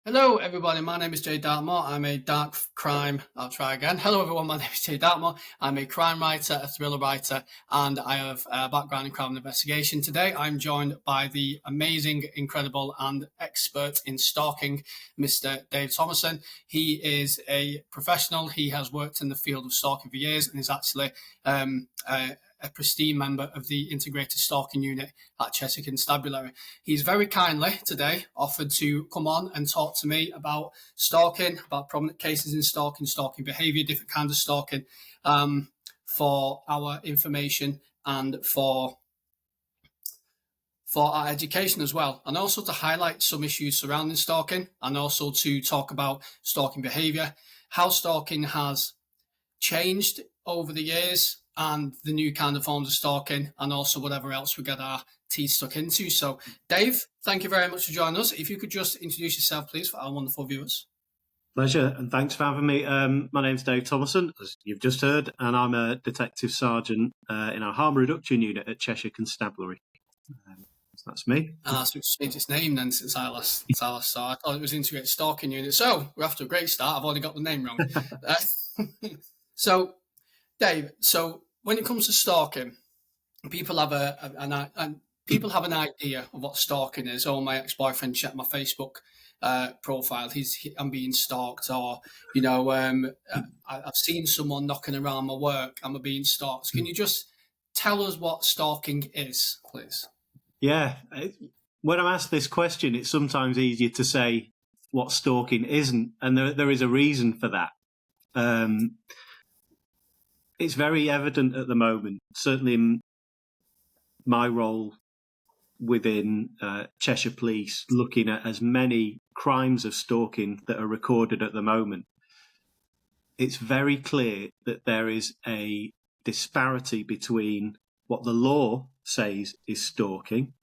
Hello, everybody. My name is Jay Darkmoore. I'm a dark crime. I'll try again. Hello, everyone. My name is Jay Darkmoore. I'm a crime writer, a thriller writer, and I have a background in crime investigation. Today, I'm joined by the amazing, incredible, and expert in stalking, Mr. Dave Thomason. He is a professional. He has worked in the field of stalking for years and is actually a pristine member of the Integrated Stalking Unit at Cheshire Constabulary. He's very kindly today offered to come on and talk to me about stalking, about prominent cases in stalking, stalking behaviour, different kinds of stalking, for our information and for our education as well, and also to highlight some issues surrounding stalking, and also to talk about stalking behaviour, how stalking has changed over the years, and the new kind of forms of stalking, and also whatever else we get our teeth stuck into. So, Dave, thank you very much for joining us. If you could just introduce yourself, please, for our wonderful viewers. Pleasure, and thanks for having me. My name's Dave Thomason, as you've just heard, and I'm a Detective Sargent in our Harm Reduction Unit at Cheshire Constabulary. So that's me. And that's changed its name then since I last saw. I thought it was Integrated Stalking Unit. So, we're off to a great start. I've already got the name wrong. So, Dave, when it comes to stalking, people have an idea of what stalking is. Oh, my ex-boyfriend checked my Facebook profile. I'm being stalked, or I've seen someone knocking around my work. I'm being stalked. Can you just tell us what stalking is, please? Yeah, when I'm asked this question, it's sometimes easier to say what stalking isn't, and there is a reason for that. It's very evident at the moment, certainly in my role within Cheshire Police, looking at as many crimes of stalking that are recorded at the moment. It's very clear that there is a disparity between what the law says is stalking,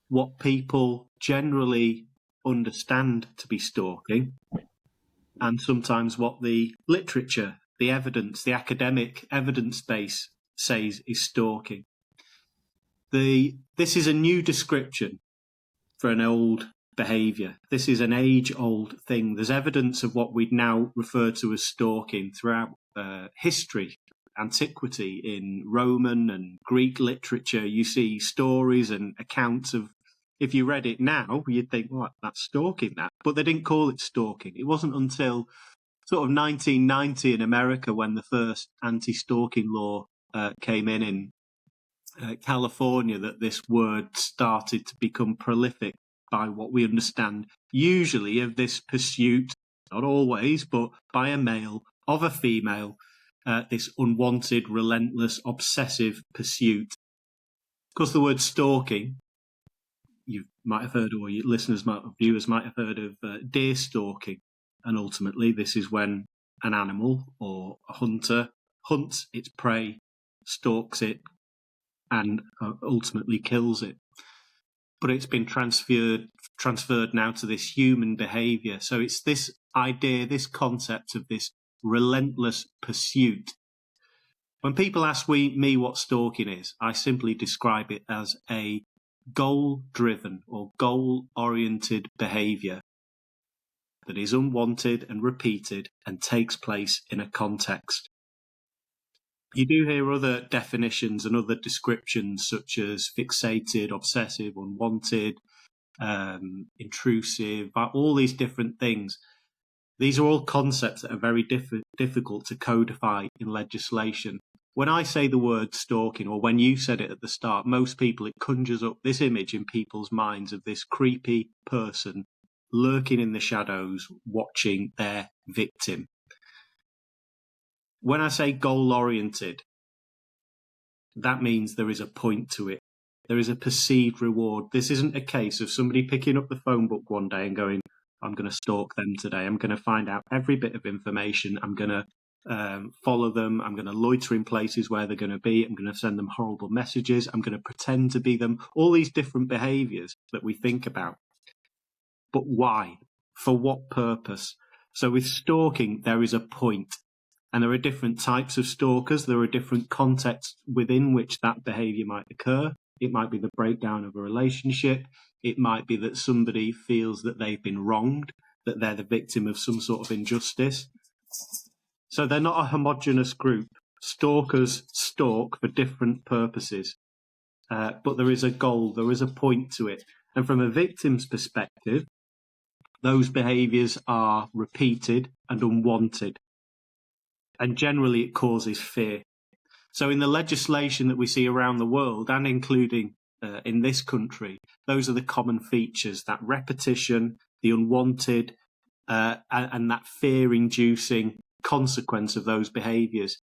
what people generally understand to be stalking, and sometimes what the literature, the evidence, the academic evidence base says is stalking. This is a new description for an old behaviour. This is an age-old thing. There's evidence of what we'd now refer to as stalking throughout history, antiquity, in Roman and Greek literature. You see stories and accounts of, if you read it now, you'd think, well, that's stalking that. But they didn't call it stalking. It wasn't until sort of 1990 in America, when the first anti-stalking law came in California, that this word started to become prolific by what we understand usually of this pursuit, not always, but by a male of a female, this unwanted, relentless, obsessive pursuit. Of course, the word stalking, you might have heard, or your viewers might have heard of deer stalking. And ultimately, this is when an animal or a hunter hunts its prey, stalks it, and ultimately kills it. But it's been transferred now to this human behaviour. So it's this idea, this concept of this relentless pursuit. When people ask me what stalking is, I simply describe it as a goal-driven or goal-oriented behaviour that is unwanted and repeated and takes place in a context. You do hear other definitions and other descriptions, such as fixated, obsessive, unwanted, intrusive, all these different things. These are all concepts that are very difficult to codify in legislation. When I say the word stalking, or when you said it at the start, most people, it conjures up this image in people's minds of this creepy person lurking in the shadows, watching their victim. When I say goal-oriented, that means there is a point to it. There is a perceived reward. This isn't a case of somebody picking up the phone book one day and going, I'm going to stalk them today. I'm going to find out every bit of information. I'm going to follow them. I'm going to loiter in places where they're going to be. I'm going to send them horrible messages. I'm going to pretend to be them. All these different behaviours that we think about. But why? For what purpose? So with stalking, there is a point. And there are different types of stalkers. There are different contexts within which that behaviour might occur. It might be the breakdown of a relationship. It might be that somebody feels that they've been wronged, that they're the victim of some sort of injustice. So they're not a homogenous group. Stalkers stalk for different purposes, but there is a goal, there is a point to it. And from a victim's perspective, those behaviours are repeated and unwanted. And generally it causes fear. So in the legislation that we see around the world, and including in this country, those are the common features, that repetition, the unwanted, and that fear-inducing consequence of those behaviours.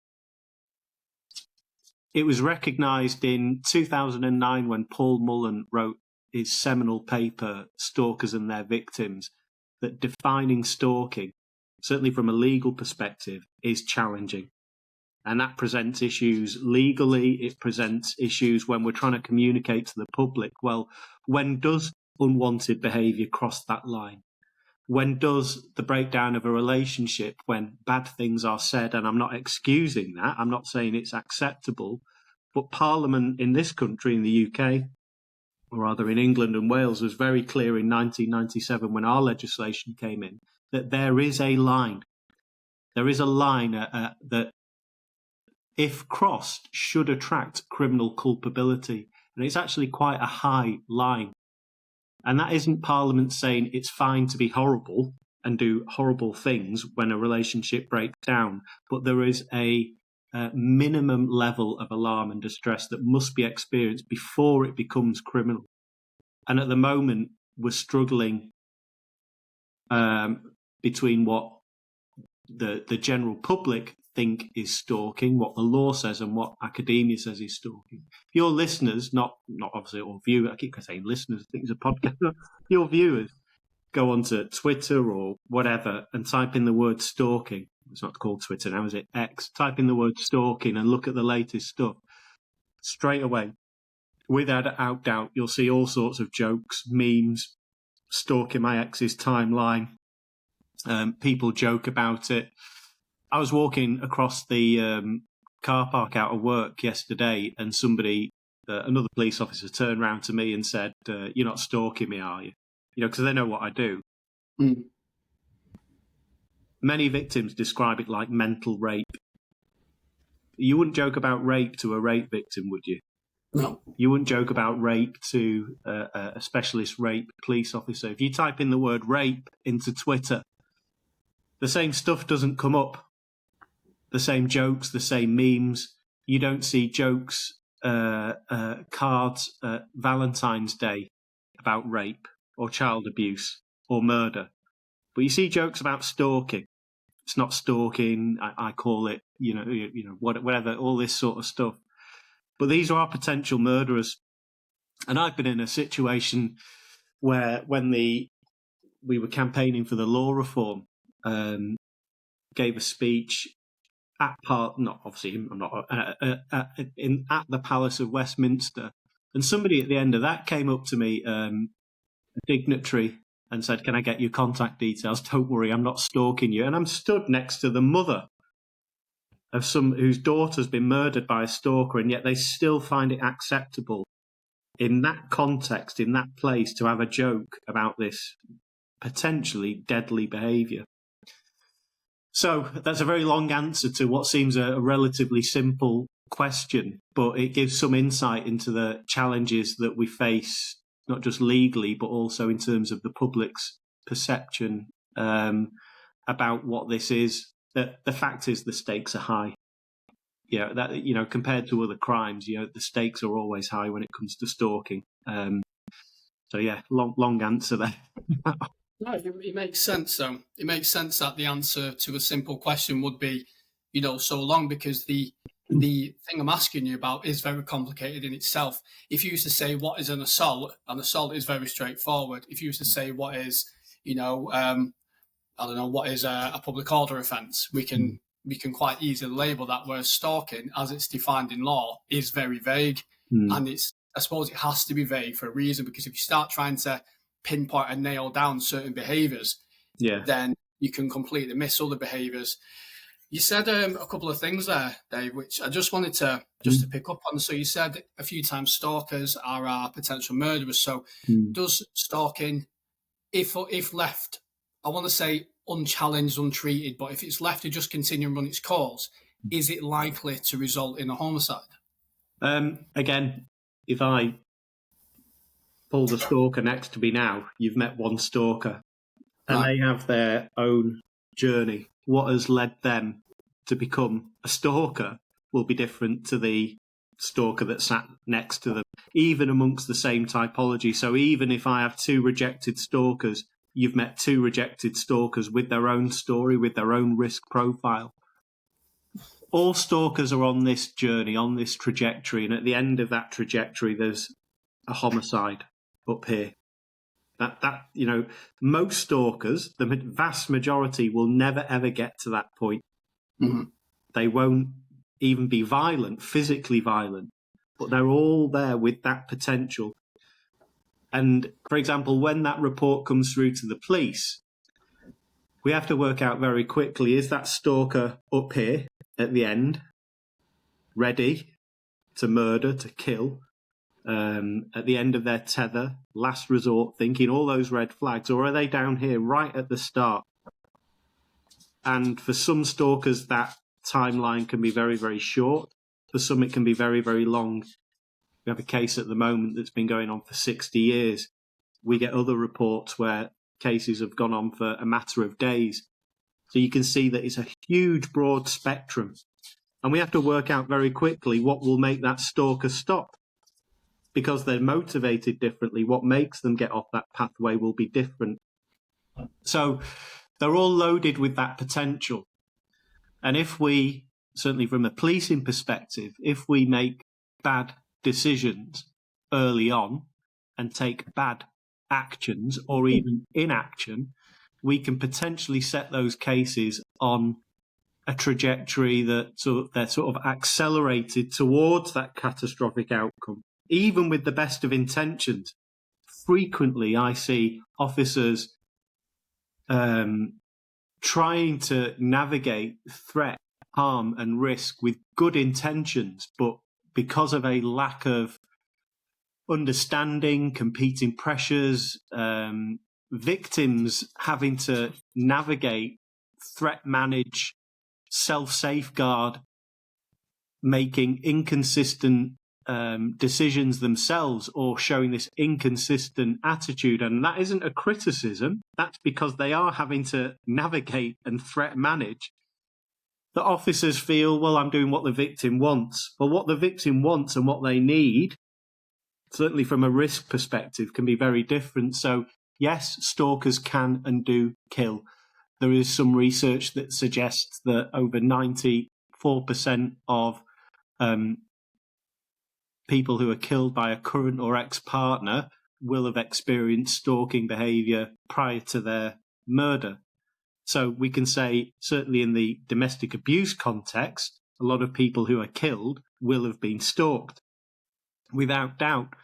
It was recognised in 2009 when Paul Mullen wrote his seminal paper, Stalkers and Their Victims, that defining stalking, certainly from a legal perspective, is challenging. And that presents issues legally, it presents issues when we're trying to communicate to the public. Well, when does unwanted behaviour cross that line? When does the breakdown of a relationship, when bad things are said, and I'm not excusing that, I'm not saying it's acceptable, but Parliament in this country, in the UK, or rather in England and Wales, was very clear in 1997 when our legislation came in, that there is a line. There is a line that, if crossed, should attract criminal culpability. And it's actually quite a high line. And that isn't Parliament saying it's fine to be horrible and do horrible things when a relationship breaks down, but there is a minimum level of alarm and distress that must be experienced before it becomes criminal. And at the moment, we're struggling between what the general public think is stalking, what the law says, and what academia says is stalking. Your listeners, not obviously, or viewers, I keep saying listeners, I think it's a podcast, your viewers go onto Twitter or whatever and type in the word stalking. It's not called Twitter now, is it? X. Type in the word stalking and look at the latest stuff. Straight away, without doubt, you'll see all sorts of jokes, memes, stalking my ex's timeline. People joke about it. I was walking across the car park out of work yesterday, and somebody, another police officer, turned round to me and said, "You're not stalking me, are you?" You know, because they know what I do. Mm. Many victims describe it like mental rape. You wouldn't joke about rape to a rape victim, would you? No. You wouldn't joke about rape to a specialist rape police officer. If you type in the word rape into Twitter, the same stuff doesn't come up. The same jokes, the same memes. You don't see jokes, cards, Valentine's Day about rape or child abuse or murder. But you see jokes about stalking. It's not stalking. I call it, whatever, all this sort of stuff. But these are our potential murderers. And I've been in a situation where when we were campaigning for the law reform, gave a speech at the Palace of Westminster, and somebody at the end of that came up to me, a dignitary, and said, "Can I get your contact details? Don't worry, I'm not stalking you." And I'm stood next to the mother of some whose daughter's been murdered by a stalker, and yet they still find it acceptable in that context, in that place, to have a joke about this potentially deadly behaviour. So that's a very long answer to what seems a relatively simple question, but it gives some insight into the challenges that we face, not just legally, but also in terms of the public's perception about what this is. The fact is the stakes are high. Compared to other crimes, the stakes are always high when it comes to stalking. Long answer there. No, it makes sense, though. It makes sense that the answer to a simple question would be, so long, because the thing I'm asking you about is very complicated in itself. If you used to say what is an assault is very straightforward. If you used to say what is, what is a public order offence, we can quite easily label that, whereas stalking, as it's defined in law, is very vague. And I suppose it has to be vague for a reason, because if you start trying to pinpoint and nail down certain behaviours, then you can completely miss other behaviours. You said a couple of things there, Dave, which I just wanted to pick up on. So you said a few times stalkers are our potential murderers. So does stalking, if left, I want to say unchallenged, untreated, but if it's left to just continue and run its course, is it likely to result in a homicide? Again, if I pull the stalker next to me now, you've met one stalker, and they have their own journey. What has led them to become a stalker will be different to the stalker that sat next to them, even amongst the same typology. So even if I have two rejected stalkers, you've met two rejected stalkers with their own story, with their own risk profile. All stalkers are on this journey, on this trajectory, and at the end of that trajectory, there's a homicide up here. That most stalkers, the vast majority, will never ever get to that point. Mm-hmm. They won't even be violent, physically violent, but they're all there with that potential. And for example, when that report comes through to the police, we have to work out very quickly, is that stalker up here at the end, ready to murder, to kill, at the end of their tether, last resort thinking, all those red flags, or are they down here right at the start? And for some stalkers, that timeline can be very, very short. For some, it can be very, very long. We have a case at the moment that's been going on for 60 years. We get other reports where cases have gone on for a matter of days. So you can see that it's a huge, broad spectrum. And we have to work out very quickly what will make that stalker stop. Because they're motivated differently, what makes them get off that pathway will be different. So they're all loaded with that potential. And if we, certainly from a policing perspective, if we make bad decisions early on and take bad actions or even inaction, we can potentially set those cases on a trajectory that they're sort of accelerated towards that catastrophic outcome. Even with the best of intentions, frequently I see officers trying to navigate threat, harm and risk with good intentions, but because of a lack of understanding, competing pressures, victims having to navigate, threat manage, self-safeguard, making inconsistent decisions themselves or showing this inconsistent attitude. And that isn't a criticism. That's because they are having to navigate and threat manage. The officers feel, well, I'm doing what the victim wants. Well, what the victim wants and what they need, certainly from a risk perspective, can be very different. So yes, stalkers can and do kill. There is some research that suggests that over 94% of people who are killed by a current or ex-partner will have experienced stalking behaviour prior to their murder. So we can say, certainly in the domestic abuse context, a lot of people who are killed will have been stalked, without doubt.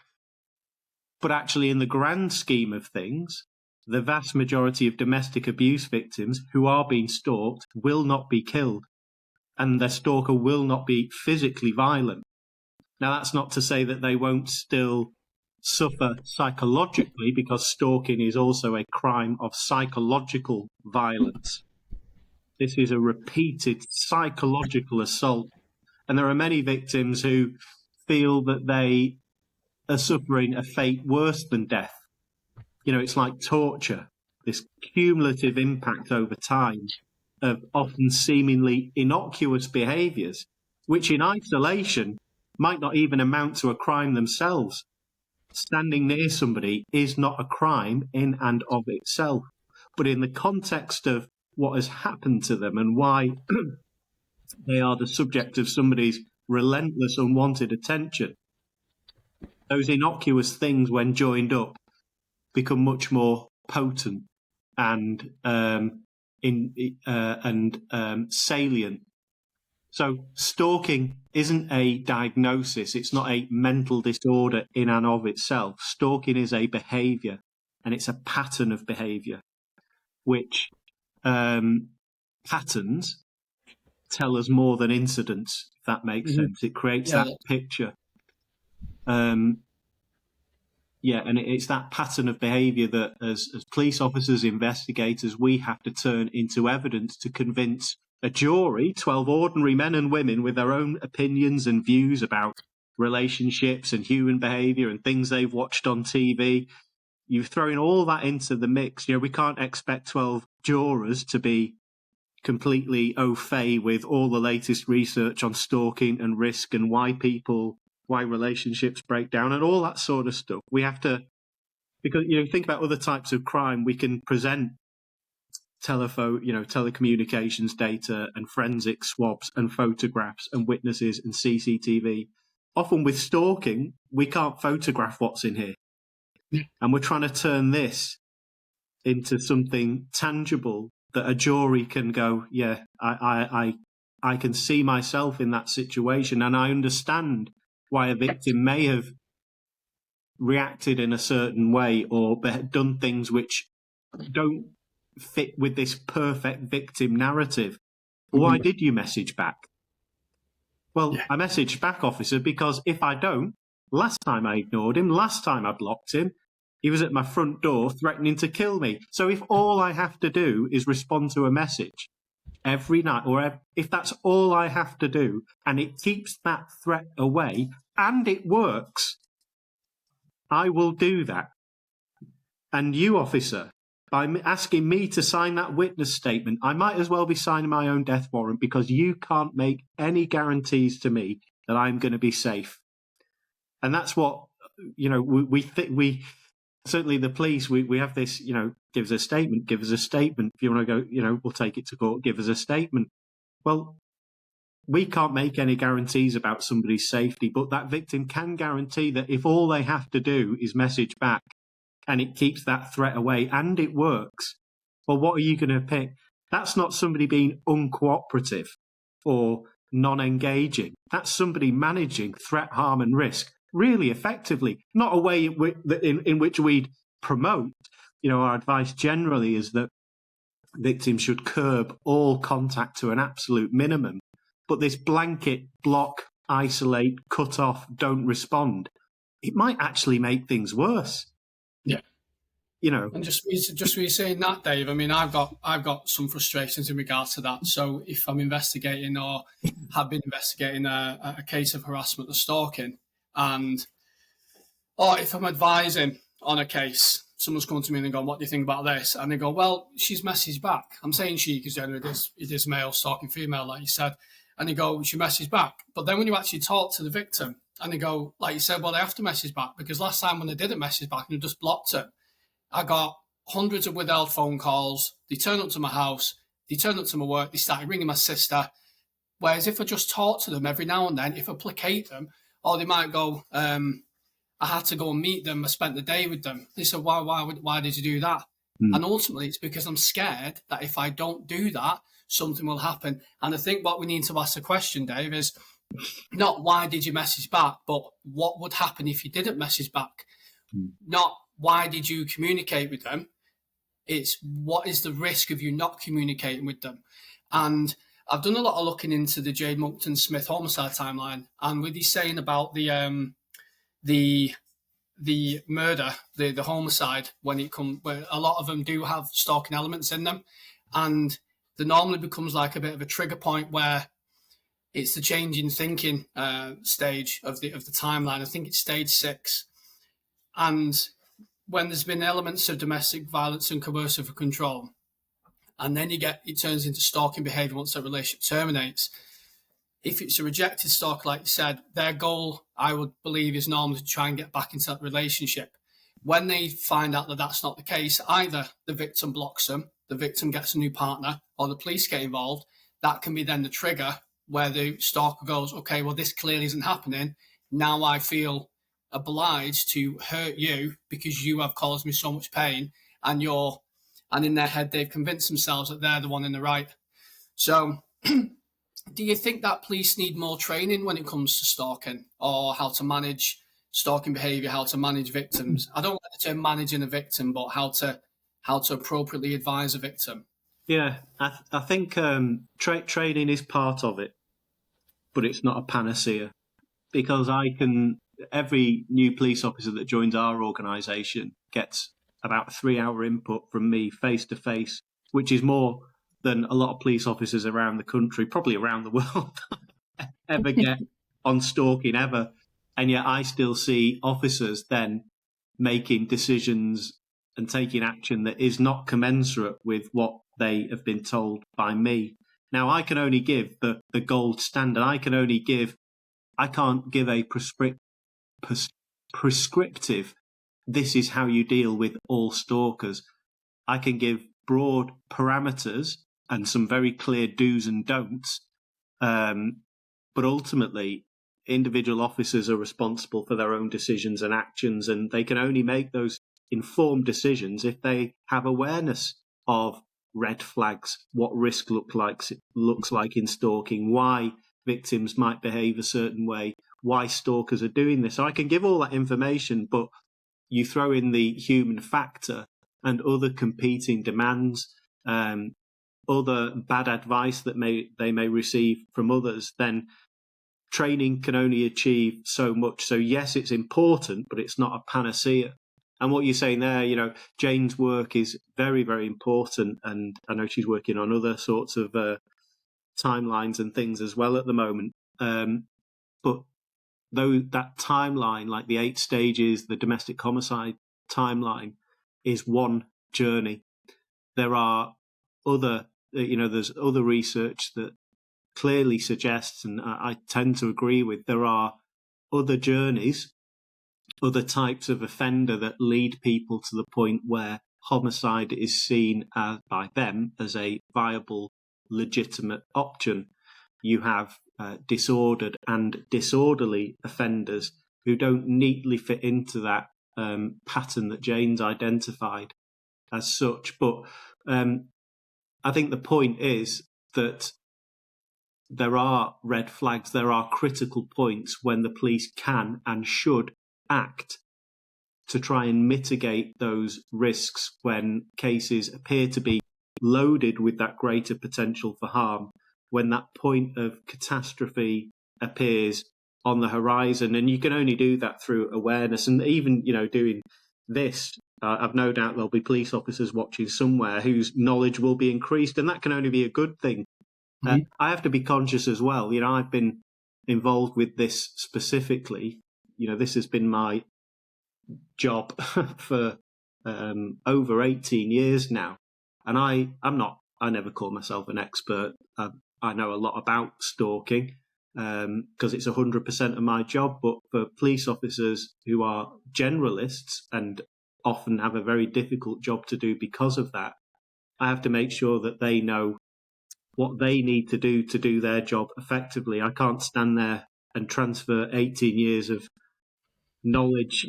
But actually, in the grand scheme of things, the vast majority of domestic abuse victims who are being stalked will not be killed, and their stalker will not be physically violent. Now, that's not to say that they won't still suffer psychologically, because stalking is also a crime of psychological violence. This is a repeated psychological assault. And there are many victims who feel that they are suffering a fate worse than death. You know, it's like torture, this cumulative impact over time of often seemingly innocuous behaviours, which in isolation might not even amount to a crime themselves. Standing near somebody is not a crime in and of itself, but in the context of what has happened to them and why they are the subject of somebody's relentless, unwanted attention, those innocuous things, when joined up, become much more potent and salient. So stalking isn't a diagnosis. It's not a mental disorder in and of itself. Stalking is a behaviour, and it's a pattern of behaviour, which patterns tell us more than incidents, if that makes sense. It creates that picture. Yeah, and it's that pattern of behaviour that as police officers, investigators, we have to turn into evidence to convince a jury, 12 ordinary men and women with their own opinions and views about relationships and human behaviour and things they've watched on TV. You've thrown all that into the mix. We can't expect 12 jurors to be completely au fait with all the latest research on stalking and risk and why relationships break down and all that sort of stuff. We have to, because think about other types of crime. We can present telecommunications data and forensic swabs and photographs and witnesses and CCTV. Often with stalking, we can't photograph what's in here. And we're trying to turn this into something tangible that a jury can go, yeah, I can see myself in that situation, and I understand why a victim may have reacted in a certain way or done things which don't fit with this perfect victim narrative. Why did you message back? Well, I messaged back, officer, because if I don't, last time I ignored him, last time I blocked him, he was at my front door threatening to kill me. So if all I have to do is respond to a message every night, or if that's all I have to do, and it keeps that threat away, and it works, I will do that. And you, officer, by asking me to sign that witness statement, I might as well be signing my own death warrant, because you can't make any guarantees to me that I'm going to be safe. And that's what, we certainly the police, we have this, give us a statement. If you want to go, we'll take it to court, give us a statement. Well, we can't make any guarantees about somebody's safety, but that victim can guarantee that if all they have to do is message back and it keeps that threat away and it works, well, what are you going to pick? That's not somebody being uncooperative or non-engaging. That's somebody managing threat, harm and risk really effectively, not a way in which we'd promote. Our advice generally is that victims should curb all contact to an absolute minimum. But this blanket block, isolate, cut off, don't respond, it might actually make things worse. Yeah. And just for you saying that, Dave, I mean, I've got some frustrations in regards to that. So if I'm investigating or have been investigating a case of harassment or stalking, and if I'm advising on a case, someone's come to me and gone, what do you think about this? And they go, well, she's messaged back. I'm saying she because generally it is male stalking female, like you said. And they go, she messaged back. But then when you actually talk to the victim and they go, like you said, well, they have to message back because last time when they didn't message back and they just blocked it, I got hundreds of withheld phone calls. They turned up to my house. They turned up to my work. They started ringing my sister. Whereas if I just talk to them every now and then, if I placate them, or they might go, I had to go and meet them. I spent the day with them. They said, why did you do that? And ultimately, it's because I'm scared that if I don't do that, something will happen. And I think what we need to ask the question, Dave, is not why did you message back, but what would happen if you didn't message back? Not why did you communicate with them? It's what is the risk of you not communicating with them? And I've done a lot of looking into the Jade Monkton Smith homicide timeline, and with you saying about the murder, the homicide, when it comes, where a lot of them do have stalking elements in them, and there normally becomes like a bit of a trigger point where it's the change in thinking stage of the timeline. I think it's stage 6, and when there's been elements of domestic violence and coercive control, and then it turns into stalking behaviour once that relationship terminates. If it's a rejected stalker, like you said, their goal, I would believe, is normally to try and get back into that relationship. When they find out that that's not the case, either the victim blocks them, the victim gets a new partner, or the police get involved. That can be then the trigger where the stalker goes, okay, well, this clearly isn't happening. Now I feel obliged to hurt you because you have caused me so much pain, and in their head, they've convinced themselves that they're the one in the right. So do you think that police need more training when it comes to stalking, or how to manage stalking behaviour, how to manage victims? I don't like the term managing a victim, but how to appropriately advise a victim. Yeah, I think training is part of it, but it's not a panacea, because every new police officer that joins our organisation gets about a 3-hour input from me face to face, which is more than a lot of police officers around the country, probably around the world, ever get on stalking ever. And yet I still see officers then making decisions and taking action that is not commensurate with what they have been told by me. Now, I can only give the gold standard. I can't give a prescriptive, this is how you deal with all stalkers. I can give broad parameters and some very clear do's and don'ts. But ultimately, individual officers are responsible for their own decisions and actions, and they can only make those informed decisions if they have awareness of red flags, what risk looks like in stalking, why victims might behave a certain way, why stalkers are doing this. So I can give all that information, but you throw in the human factor and other competing demands, other bad advice that they may receive from others, then training can only achieve so much. So yes, it's important, but it's not a panacea. And what you're saying there, Jane's work is very, very important. And I know she's working on other sorts of timelines and things as well at the moment. But though that timeline, like the 8 stages, the domestic homicide timeline, is one journey, there are there's other research that clearly suggests, and I tend to agree with, there are other journeys, other types of offender that lead people to the point where homicide is seen by them as a viable, legitimate option. You have disordered and disorderly offenders who don't neatly fit into that pattern that Jane's identified as such. But I think the point is that there are red flags, there are critical points when the police can and should act to try and mitigate those risks when cases appear to be loaded with that greater potential for harm, when that point of catastrophe appears on the horizon. And you can only do that through awareness. And even, doing this, I've no doubt there'll be police officers watching somewhere whose knowledge will be increased, and that can only be a good thing. I have to be conscious as well. I've been involved with this specifically. This has been my job for over 18 years now. And I never call myself an expert. I know a lot about stalking because it's 100% of my job. But for police officers who are generalists and often have a very difficult job to do because of that, I have to make sure that they know what they need to do their job effectively. I can't stand there and transfer 18 years of knowledge,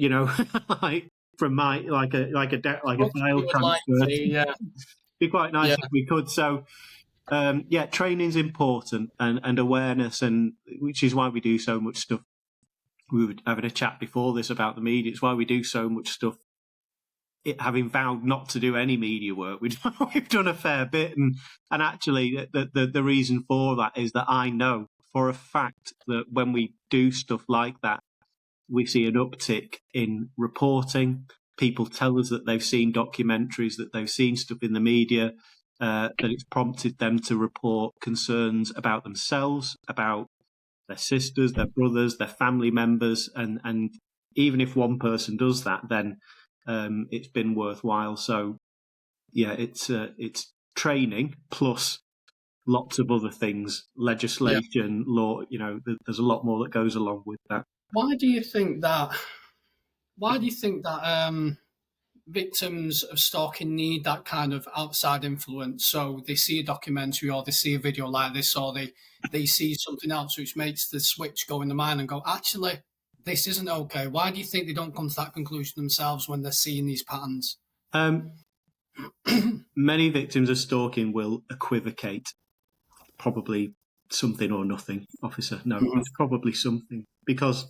like from my like a file transfer. Yeah. Be quite nice if we could. So training's important and awareness, and which is why we do so much stuff. We were having a chat before this about the media. It's why we do so much stuff. Having vowed not to do any media work, we've done a fair bit, and actually the reason for that is that I know for a fact that when we do stuff like that, we see an uptick in reporting. People tell us that they've seen documentaries, that they've seen stuff in the media, that it's prompted them to report concerns about themselves, about their sisters, their brothers, their family members, and even if one person does that, then it's been worthwhile. So, it's training plus lots of other things, legislation, law. There's a lot more that goes along with that. Why do you think that victims of stalking need that kind of outside influence? So they see a documentary or they see a video like this, or they see something else which makes the switch go in the mind and go, actually, this isn't okay. Why do you think they don't come to that conclusion themselves when they're seeing these patterns? Many victims of stalking will equivocate. Probably something or nothing, officer. No, it's probably something. Because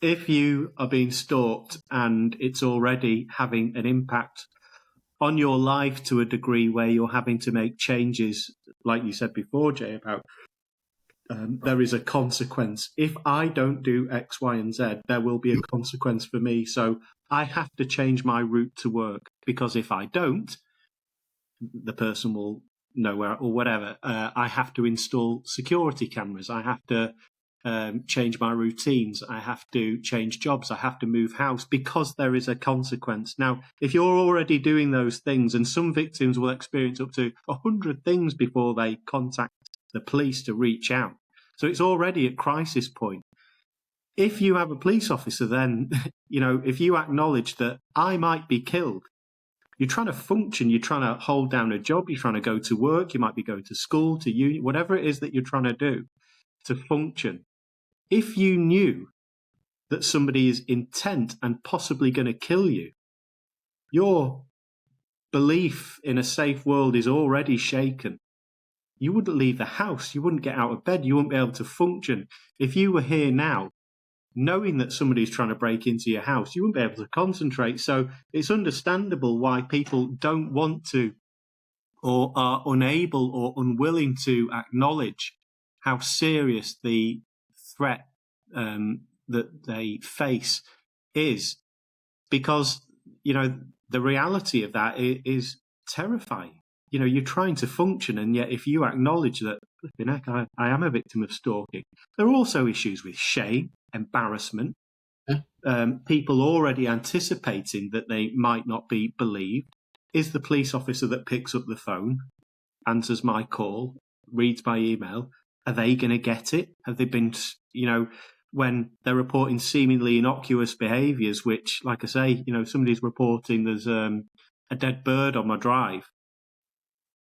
if you are being stalked and it's already having an impact on your life to a degree where you're having to make changes, like you said before, Jay, about there is a consequence. If I don't do X, Y, and Z, there will be a consequence for me. So I have to change my route to work, because if I don't, the person will know where, or whatever. I have to install security cameras. I have to change my routines. I have to change jobs. I have to move house, because there is a consequence. Now, if you're already doing those things, and some victims will experience up to 100 things before they contact the police to reach out. So it's already at crisis point. If you have a police officer, then, if you acknowledge that I might be killed, you're trying to function, you're trying to hold down a job, you're trying to go to work, you might be going to school, to uni, whatever it is that you're trying to do to function. If you knew that somebody is intent and possibly going to kill you, your belief in a safe world is already shaken. You wouldn't leave the house, you wouldn't get out of bed, you wouldn't be able to function. If you were here now, knowing that somebody's trying to break into your house, you wouldn't be able to concentrate. So it's understandable why people don't want to, or are unable or unwilling to acknowledge how serious the threat that they face is, because, the reality of that is terrifying. You're trying to function, and yet if you acknowledge that, heck, I am a victim of stalking, there are also issues with shame, embarrassment, people already anticipating that they might not be believed. Is the police officer that picks up the phone, answers my call, reads my email, are they going to get it? Have they been, when they're reporting seemingly innocuous behaviours, which, like I say, somebody's reporting there's a dead bird on my drive.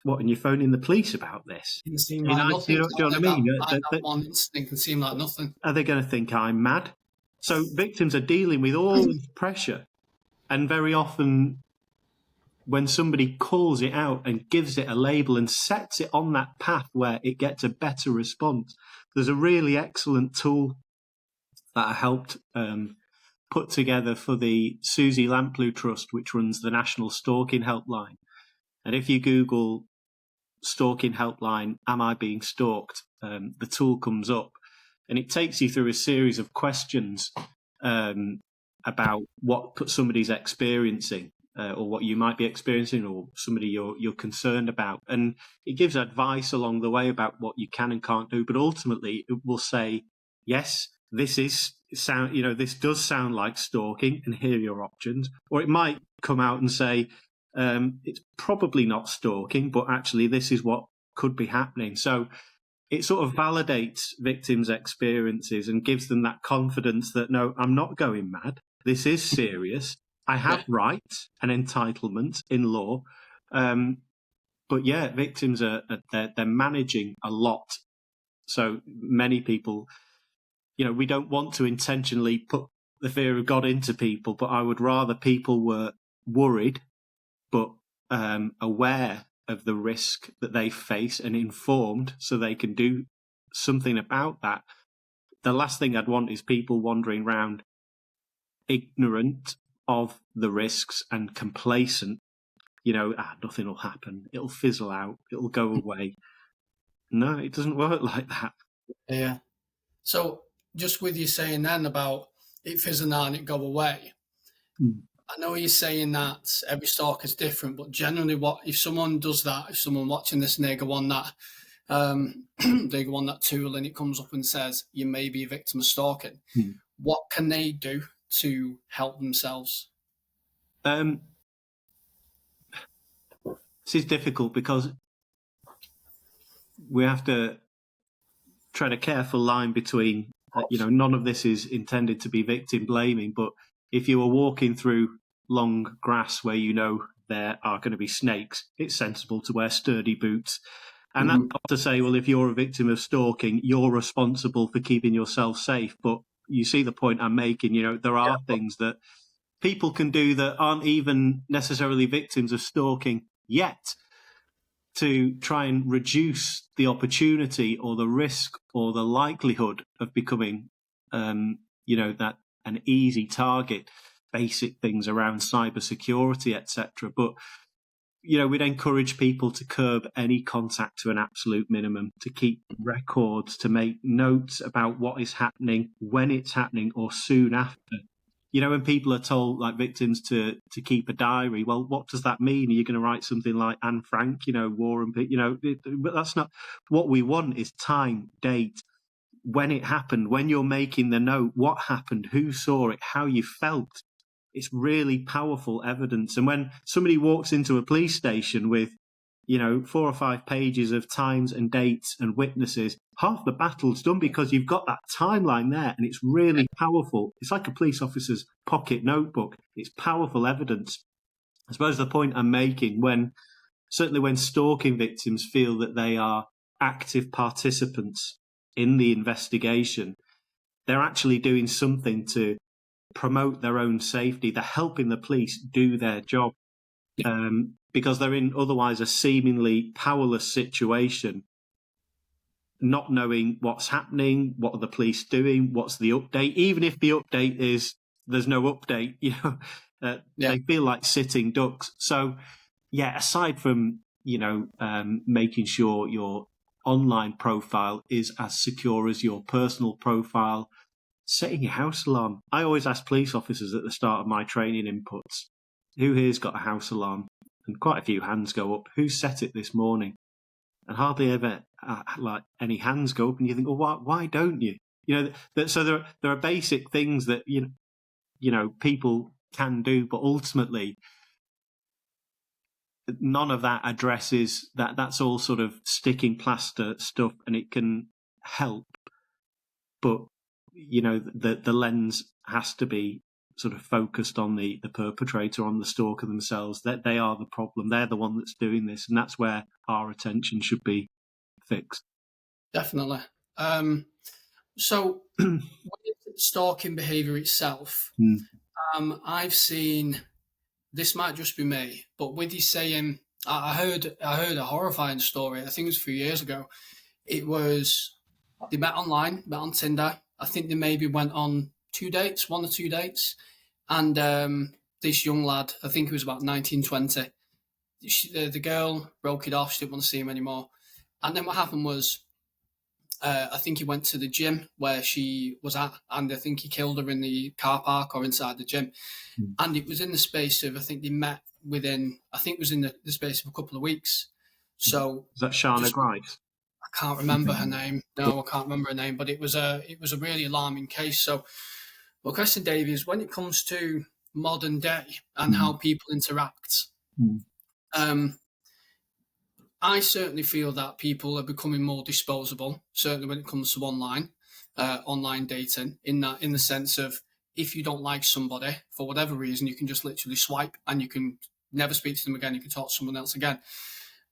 What, and you're phoning the police about this? It can seem like nothing. Do you know what I mean? That one instinct can seem like nothing. Are they going to think I'm mad? So victims are dealing with all this pressure, and very often when somebody calls it out and gives it a label and sets it on that path where it gets a better response, there's a really excellent tool that I helped put together for the Susie Lamplugh Trust, which runs the National Stalking Helpline. And if you Google Stalking Helpline, am I being stalked? The tool comes up, and it takes you through a series of questions about what somebody's experiencing, or what you might be experiencing, or somebody you're concerned about. And it gives advice along the way about what you can and can't do. But ultimately, it will say, yes, this does sound like stalking, and here are your options. Or it might come out and say, it's probably not stalking, but actually this is what could be happening. So it sort of validates victims' experiences and gives them that confidence that, no, I'm not going mad. This is serious. I have rights and entitlements in law. But yeah, victims they're managing a lot. So many people, we don't want to intentionally put the fear of God into people, but I would rather people were worried but aware of the risk that they face and informed so they can do something about that. The last thing I'd want is people wandering around ignorant of the risks and complacent, nothing will happen, it'll fizzle out, it'll go away. No, it doesn't work like that. Yeah. So just with you saying then about it fizzling out and it go away, I know you're saying that every stalker is different, but generally, what if someone does that? If someone watching this and they go on that, they go on that tool and it comes up and says you may be a victim of stalking, what can they do to help themselves? This is difficult because we have to tread a careful line between, none of this is intended to be victim blaming, but if you are walking through long grass where there are going to be snakes, it's sensible to wear sturdy boots. And that's not to say, well, if you're a victim of stalking, you're responsible for keeping yourself safe. But you see the point I'm making. There are things that people can do that aren't even necessarily victims of stalking yet, to try and reduce the opportunity or the risk or the likelihood of becoming, that an easy target. Basic things around cybersecurity, etc. But we'd encourage people to curb any contact to an absolute minimum, to keep records, to make notes about what is happening, when it's happening, or soon after. When people are told, like victims, to keep a diary, well, what does that mean? Are you going to write something like Anne Frank, War and Peace? But that's not what we want. Is time, date, when it happened, when you're making the note, what happened, who saw it, how you felt. It's really powerful evidence. And when somebody walks into a police station with, 4 or 5 pages of times and dates and witnesses, half the battle's done because you've got that timeline there, and it's really powerful. It's like a police officer's pocket notebook. It's powerful evidence. I suppose the point I'm making, certainly when stalking victims feel that they are active participants in the investigation, they're actually doing something to promote their own safety. They're helping the police do their job, because they're in otherwise a seemingly powerless situation, not knowing what's happening, what are the police doing, what's the update. Even if the update is there's no update, they feel like sitting ducks. So, aside from making sure your online profile is as secure as your personal profile, setting your house alarm. I always ask police officers at the start of my training inputs, who here's got a house alarm? And quite a few hands go up. Who set it this morning? And hardly ever any hands go up. And you think, well, why don't you? So there are basic things that people can do, but ultimately none of that addresses that. That's all sort of sticking plaster stuff, and it can help, but the lens has to be sort of focused on the perpetrator, on the stalker themselves. That they are the problem. They're the one that's doing this, and that's where our attention should be fixed. Definitely. So with stalking behaviour itself, I've seen, this might just be me, but with you saying, I heard a horrifying story. I think it was a few years ago. It was, they met online, met on Tinder. I think they maybe went on 1 or 2 dates. And this young lad, I think he was about 19, 20, the girl broke it off. She didn't want to see him anymore. And then what happened was, I think he went to the gym where she was at, and I think he killed her in the car park or inside the gym. And it was in the space of, I think they met within, I think it was in the space of a couple of weeks. So is that Shana Grice? I can't remember her name. No, I can't remember her name, but it was a really alarming case. So, well, question, Dave, is when it comes to modern day and how people interact, I certainly feel that people are becoming more disposable, certainly when it comes to online dating, in the sense of, if you don't like somebody for whatever reason, you can just literally swipe and you can never speak to them again. You can talk to someone else again.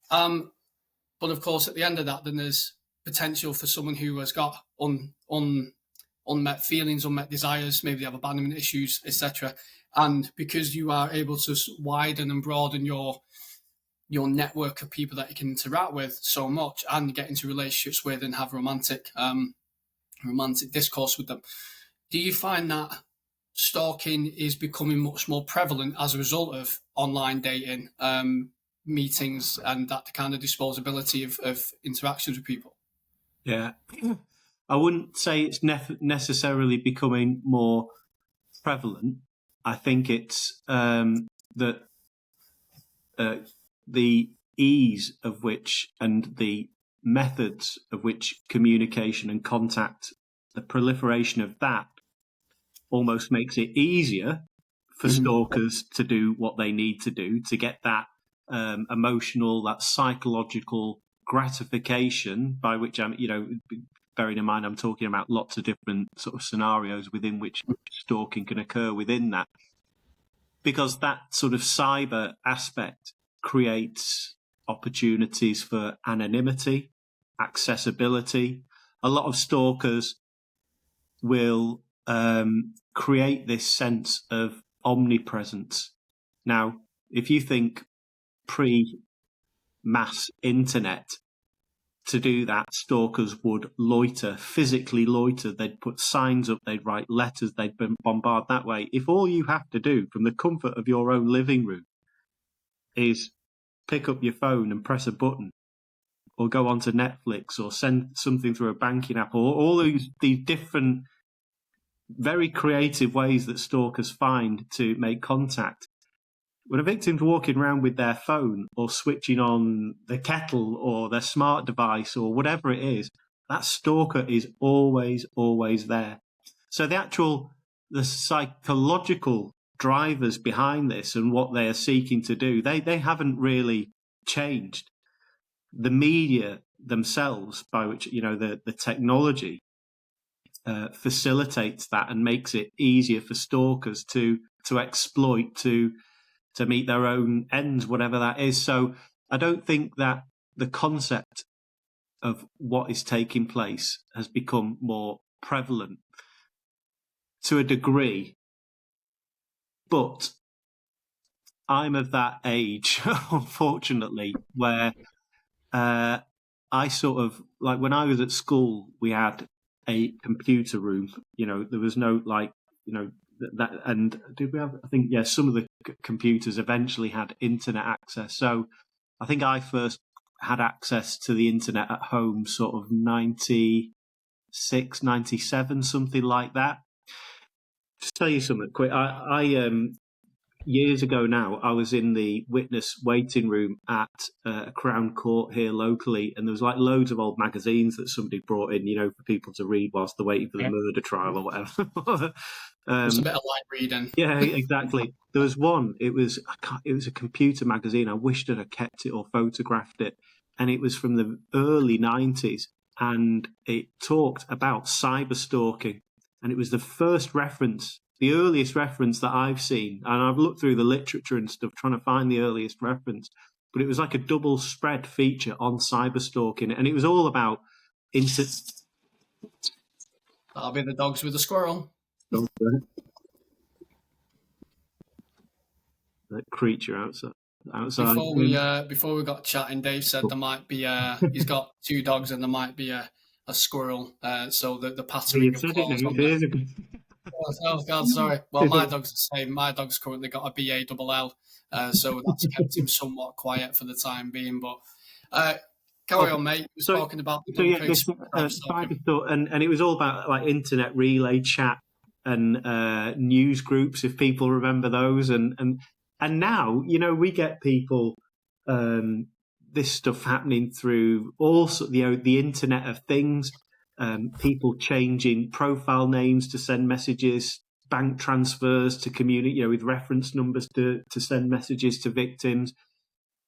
But of course, at the end of that, then there's potential for someone who has got unmet feelings, unmet desires, maybe they have abandonment issues, etc. And because you are able to widen and broaden your network of people that you can interact with so much and get into relationships with and have romantic discourse with them, do you find that stalking is becoming much more prevalent as a result of online dating, meetings, and that kind of disposability of interactions with people? Yeah, I wouldn't say it's necessarily becoming more prevalent. I think it's that the ease of which and the methods of which communication and contact, the proliferation of that, almost makes it easier for stalkers to do what they need to do to get that emotional, that psychological gratification, by which I'm, bearing in mind I'm talking about lots of different sort of scenarios within which stalking can occur within that. Because that sort of cyber aspect creates opportunities for anonymity, accessibility. A lot of stalkers will create this sense of omnipresence. Now, if you think pre-mass internet, to do that, stalkers would physically loiter. They'd put signs up, they'd write letters, they'd bombard that way. If all you have to do from the comfort of your own living room is pick up your phone and press a button, or go onto Netflix, or send something through a banking app, or all these different, very creative ways that stalkers find to make contact. When a victim's walking around with their phone or switching on the kettle or their smart device or whatever it is, that stalker is always, always there. So the psychological drivers behind this and what they are seeking to do, they haven't really changed. The media themselves, by which, the technology facilitates that and makes it easier for stalkers to exploit, to meet their own ends, whatever that is. So I don't think that the concept of what is taking place has become more prevalent to a degree. But I'm of that age, unfortunately, where I sort of, like, when I was at school, we had a computer room. There was no, that, and did we have, I think, some of the computers eventually had internet access. So I think I first had access to the internet at home sort of 96, 97, something like that. Just tell you something quick. I years ago now, I was in the witness waiting room at Crown Court here locally, and there was like loads of old magazines that somebody brought in, for people to read whilst they're waiting for the murder trial or whatever. It's a bit of light reading. Yeah, exactly. There was one. It was a computer magazine. I wished I'd have kept it or photographed it, and it was from the early 90s, and it talked about cyber stalking, and it was the first reference. The earliest reference that I've seen, and I've looked through the literature and stuff trying to find the earliest reference, but it was like a double spread feature on cyber stalking, and it was all about That'll be the dogs with the squirrel. That creature outside. Before we got chatting, Dave said there might be he's got 2 dogs and there might be a squirrel. So the pattern of claws on the... Oh God, sorry. Well, my dog's the same. My dog's currently got a BALL, so that's kept him somewhat quiet for the time being. But carry on, mate. He was talking about the and it was all about like internet relay chat and news groups, if people remember those, and now we get people this stuff happening through also the Internet of Things. People changing profile names to send messages, bank transfers to communicate, with reference numbers to send messages to victims.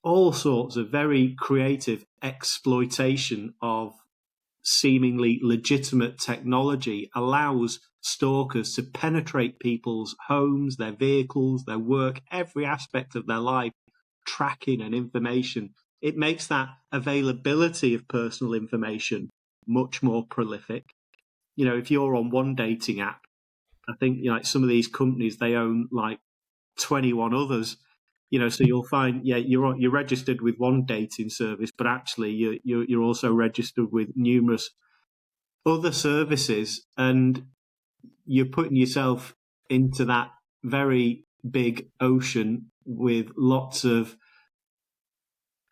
All sorts of very creative exploitation of seemingly legitimate technology allows stalkers to penetrate people's homes, their vehicles, their work, every aspect of their life, tracking and information. It makes that availability of personal information much more prolific. If you're on one dating app, I think some of these companies, they own like 21 others. So you'll find you're registered with one dating service, but actually you're also registered with numerous other services, and you're putting yourself into that very big ocean with lots of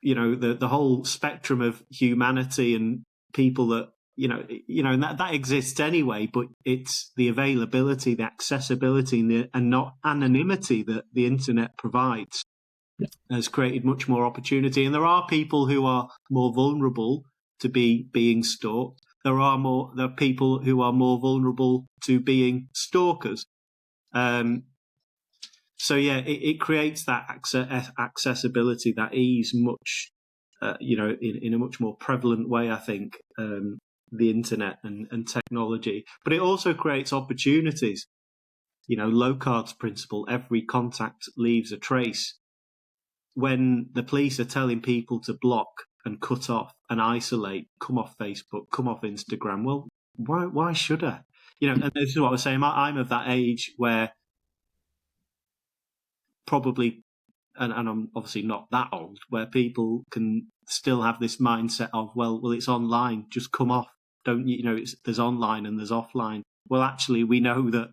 the whole spectrum of humanity and people that and that exists anyway, but it's the availability, the accessibility, and not anonymity that the internet provides has created much more opportunity. And there are people who are more vulnerable to being stalked. There are people who are more vulnerable to being stalkers. So it creates that accessibility, that ease, much in a much more prevalent way, I think. The internet and technology, but it also creates opportunities. Locard's principle: every contact leaves a trace. When the police are telling people to block and cut off and isolate, come off Facebook, come off Instagram, well, why should I? And this is what I was saying. I'm of that age where probably, and I'm obviously not that old, where people can still have this mindset of, well, it's online, just come off. Don't there's online and there's offline. Well, actually, we know that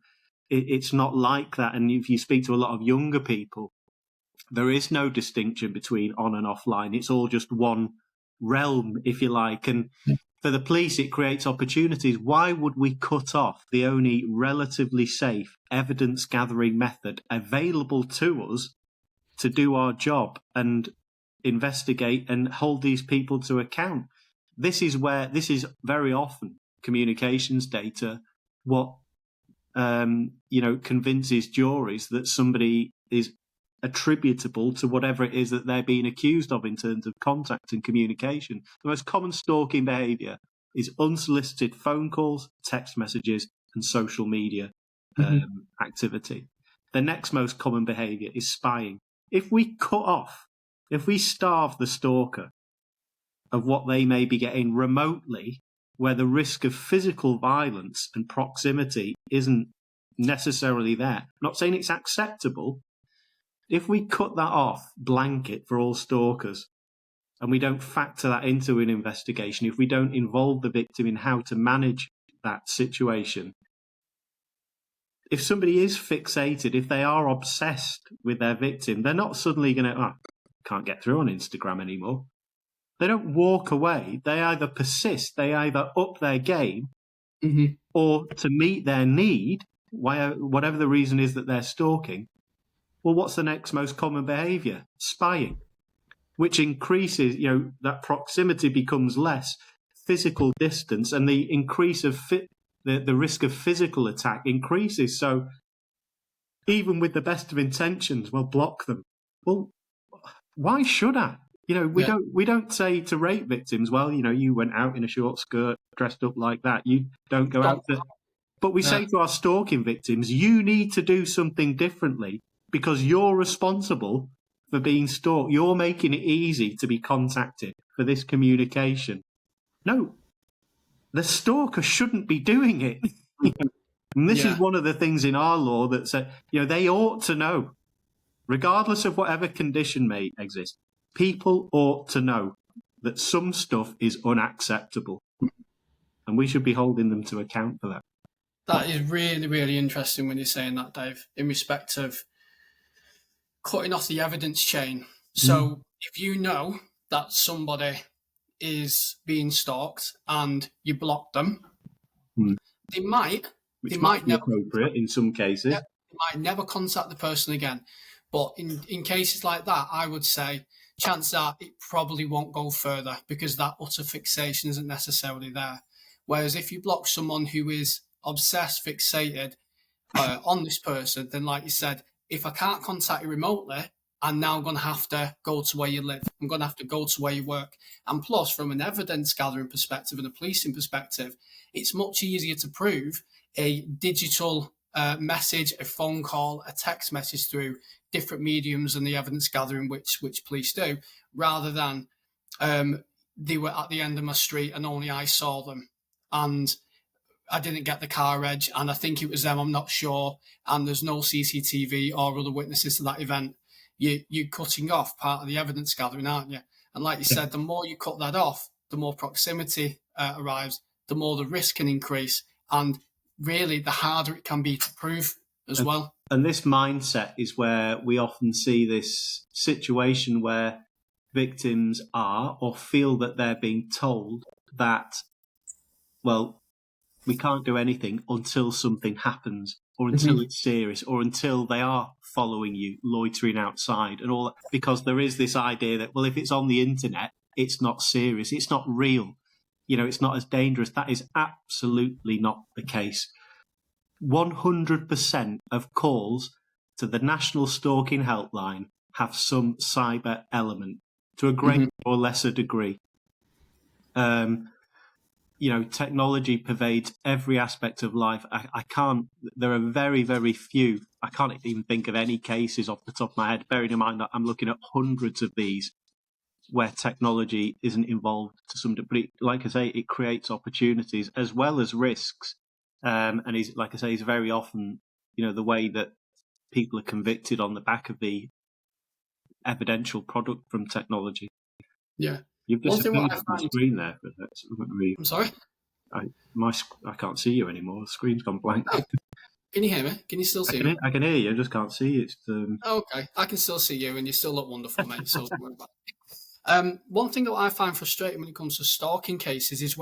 it's not like that. And if you speak to a lot of younger people, there is no distinction between on and offline. It's all just one realm, if you like. And for the police, it creates opportunities. Why would we cut off the only relatively safe evidence gathering method available to us to do our job and investigate and hold these people to account? This is very often communications data what convinces juries that somebody is attributable to whatever it is that they're being accused of in terms of contact and communication. The most common stalking behaviour is unsolicited phone calls, text messages, and social media activity. The next most common behaviour is spying. If we starve the stalker of what they may be getting remotely, where the risk of physical violence and proximity isn't necessarily there. I'm not saying it's acceptable. If we cut that off blanket for all stalkers and we don't factor that into an investigation, if we don't involve the victim in how to manage that situation, if somebody is fixated, if they are obsessed with their victim, they're not suddenly going to, can't get through on Instagram anymore. They don't walk away. They either persist, they either up their game, or to meet their need, whatever the reason is that they're stalking. Well, what's the next most common behaviour? Spying, which increases, that proximity becomes less, physical distance, and the increase of the risk of physical attack increases. So even with the best of intentions, we'll block them. Well, why should I? We don't say to rape victims, well, you went out in a short skirt, dressed up like that. You don't go out to... But we say to our stalking victims, you need to do something differently because you're responsible for being stalked. You're making it easy to be contacted for this communication. No, the stalker shouldn't be doing it. And this is one of the things in our law that said, they ought to know, regardless of whatever condition may exist. People ought to know that some stuff is unacceptable, and we should be holding them to account for that. That is really, really interesting when you're saying that, Dave, in respect of cutting off the evidence chain. So if you know that somebody is being stalked and you block them, they might be never appropriate in some cases. They might never contact the person again. But in cases like that, I would say chances are it probably won't go further because that utter fixation isn't necessarily there. Whereas if you block someone who is obsessed, fixated on this person, then like you said, if I can't contact you remotely, I'm now going to have to go to where you live. I'm going to have to go to where you work. And plus, from an evidence gathering perspective and a policing perspective, it's much easier to prove a digital message, a phone call, a text message through different mediums and the evidence gathering which police do, rather than they were at the end of my street and only I saw them and I didn't get the car edge and I think it was them, I'm not sure, and there's no CCTV or other witnesses to that event. You're cutting off part of the evidence gathering, aren't you? And like you said, the more you cut that off, the more proximity arrives, the more the risk can increase, and really the harder it can be to prove as well. And this mindset is where we often see this situation where victims are or feel that they're being told that, well, we can't do anything until something happens or until it's serious or until they are following you, loitering outside and all that, because there is this idea that, well, if it's on the internet, it's not serious, it's not real, it's not as dangerous. That is absolutely not the case. 100% of calls to the National Stalking Helpline have some cyber element to a greater or lesser degree. Technology pervades every aspect of life. There are very, very few. I can't even think of any cases off the top of my head, bearing in mind that I'm looking at hundreds of these where technology isn't involved to some degree. Like I say, it creates opportunities as well as risks. And is, like I say, is very often, the way that people are convicted on the back of the evidential product from technology. Yeah. You've disappeared from the screen there. I'm sorry? I can't see you anymore. The screen's gone blank. Can you hear me? Can you still see me? I can hear you. I just can't see you. It's, Okay, I can still see you, and you still look wonderful, mate. So don't worry about it. One thing that I find frustrating when it comes to stalking cases is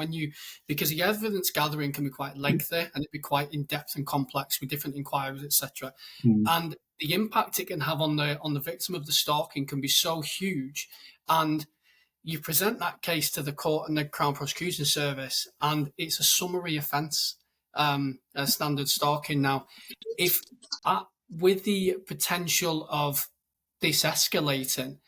because the evidence gathering can be quite lengthy and it be quite in depth and complex with different inquiries, etc. And the impact it can have on the victim of the stalking can be so huge. And you present that case to the court and the Crown Prosecution Service, and it's a summary offence, standard stalking. Now, if with the potential of this escalating,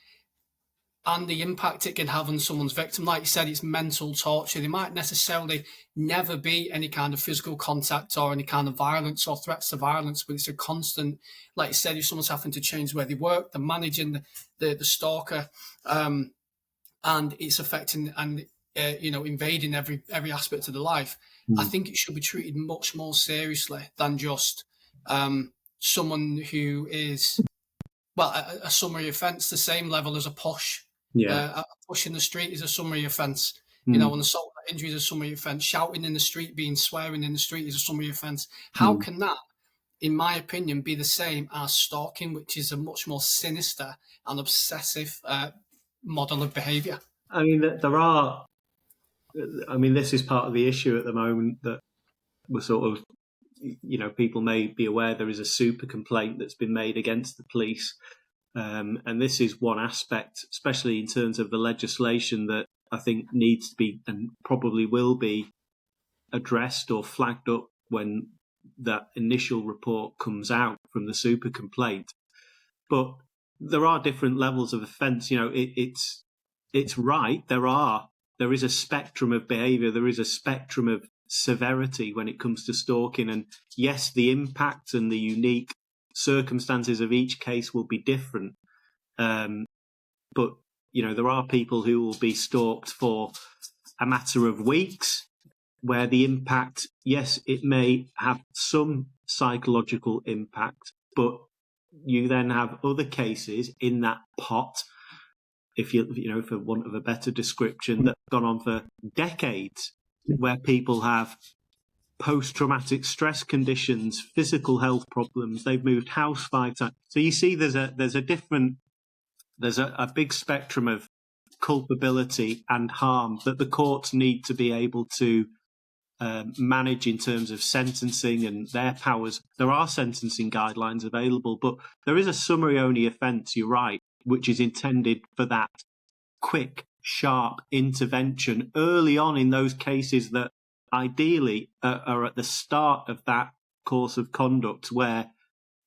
and the impact it can have on someone's victim. Like you said, it's mental torture. There might necessarily never be any kind of physical contact or any kind of violence or threats to violence, but it's a constant, like you said, if someone's having to change where they work, they're managing the stalker, and it's affecting and invading every aspect of the life. I think it should be treated much more seriously than just someone who is, well, a summary offence, the same level as a push. A push in the street is a summary offence. An assault or injury is a summary offence. Shouting in the street, swearing in the street is a summary offence. How can that, in my opinion, be the same as stalking, which is a much more sinister and obsessive model of behaviour? I mean, this is part of the issue at the moment that we're sort of, people may be aware there is a super complaint that's been made against the police. And this is one aspect, especially in terms of the legislation, that I think needs to be and probably will be addressed or flagged up when that initial report comes out from the super complaint. But there are different levels of offence. It's right. There is a spectrum of behaviour. There is a spectrum of severity when it comes to stalking. And yes, the impact and the unique circumstances of each case will be different. But, there are people who will be stalked for a matter of weeks, where the impact, yes, it may have some psychological impact, but you then have other cases in that pot, for want of a better description, that have gone on for decades, where people have post-traumatic stress conditions, physical health problems. They've moved house 5 times. So you see, there's a big spectrum of culpability and harm that the courts need to be able to manage in terms of sentencing and their powers. There are sentencing guidelines available, but there is a summary-only offence, you're right, which is intended for that quick, sharp intervention early on in those cases that ideally are at the start of that course of conduct, where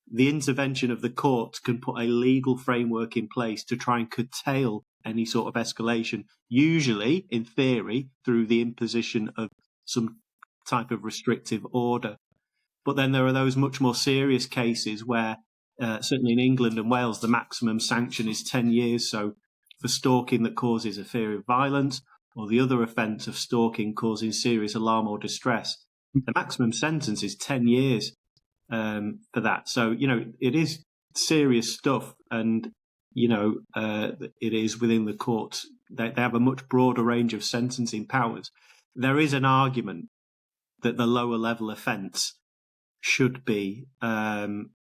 the intervention of the court can put a legal framework in place to try and curtail any sort of escalation, usually, in theory, through the imposition of some type of restrictive order. But then there are those much more serious cases where, certainly in England and Wales, the maximum sanction is 10 years. So for stalking that causes a fear of violence, or the other offence of stalking causing serious alarm or distress, the maximum sentence is 10 years for that. So, it is serious stuff, and, it is within the courts. They have a much broader range of sentencing powers. There is an argument that the lower level offence should be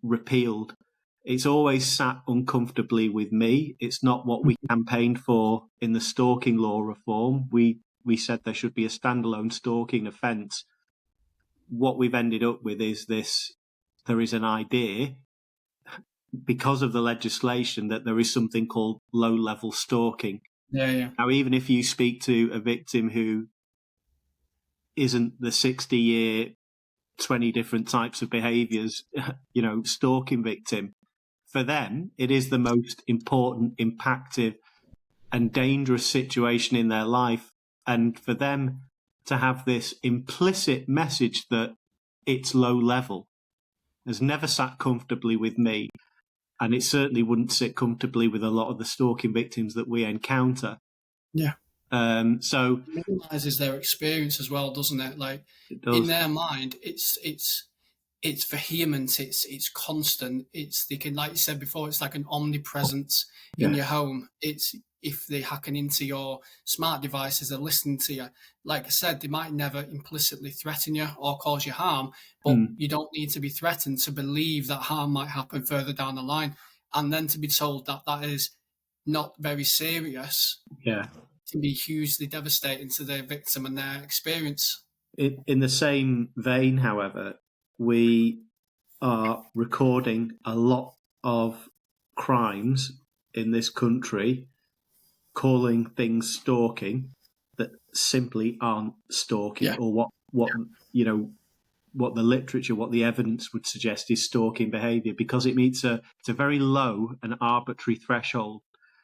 repealed. It's always sat uncomfortably with me. It's not what we campaigned for in the stalking law reform. We said there should be a standalone stalking offence. What we've ended up with is this: there is an idea, because of the legislation, that there is something called low-level stalking. Yeah. Now, even if you speak to a victim who isn't the 60-year, 20 different types of behaviours, stalking victim, for them, it is the most important, impactful and dangerous situation in their life. And for them to have this implicit message that it's low level has never sat comfortably with me. And it certainly wouldn't sit comfortably with a lot of the stalking victims that we encounter. Yeah. So it minimises their experience as well, doesn't it? Like, it does. In their mind, it's vehement, it's constant, they can, like you said before, it's like an omnipresence in your home. It's if they're hacking into your smart devices, they're listening to you. Like I said, they might never implicitly threaten you or cause you harm, but you don't need to be threatened to believe that harm might happen further down the line. And then to be told that that is not very serious can be hugely devastating to the victim and their experience. In the same vein, however, we are recording a lot of crimes in this country, calling things stalking that simply aren't stalking, or what the literature, what the evidence would suggest is stalking behaviour, because it meets a very low and arbitrary threshold.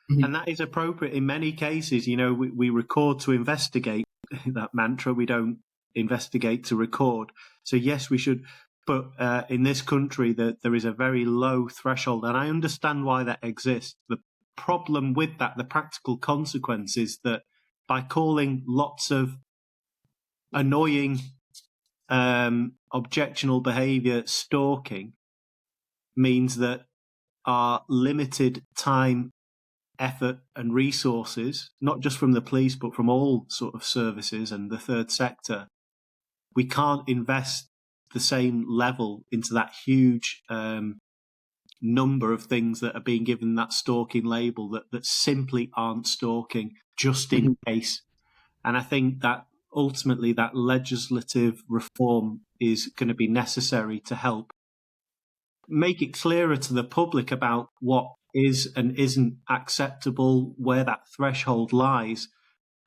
And that is appropriate in many cases. We record to investigate, that mantra. We don't investigate to record. So yes, we should. But in this country, there is a very low threshold, and I understand why that exists. The problem with that, the practical consequence, is that by calling lots of annoying, objectionable behaviour stalking, means that our limited time, effort and resources, not just from the police, but from all sort of services and the third sector, we can't invest the same level into that huge number of things that are being given that stalking label that simply aren't stalking, just in case. And I think that ultimately that legislative reform is going to be necessary to help make it clearer to the public about what is and isn't acceptable, where that threshold lies,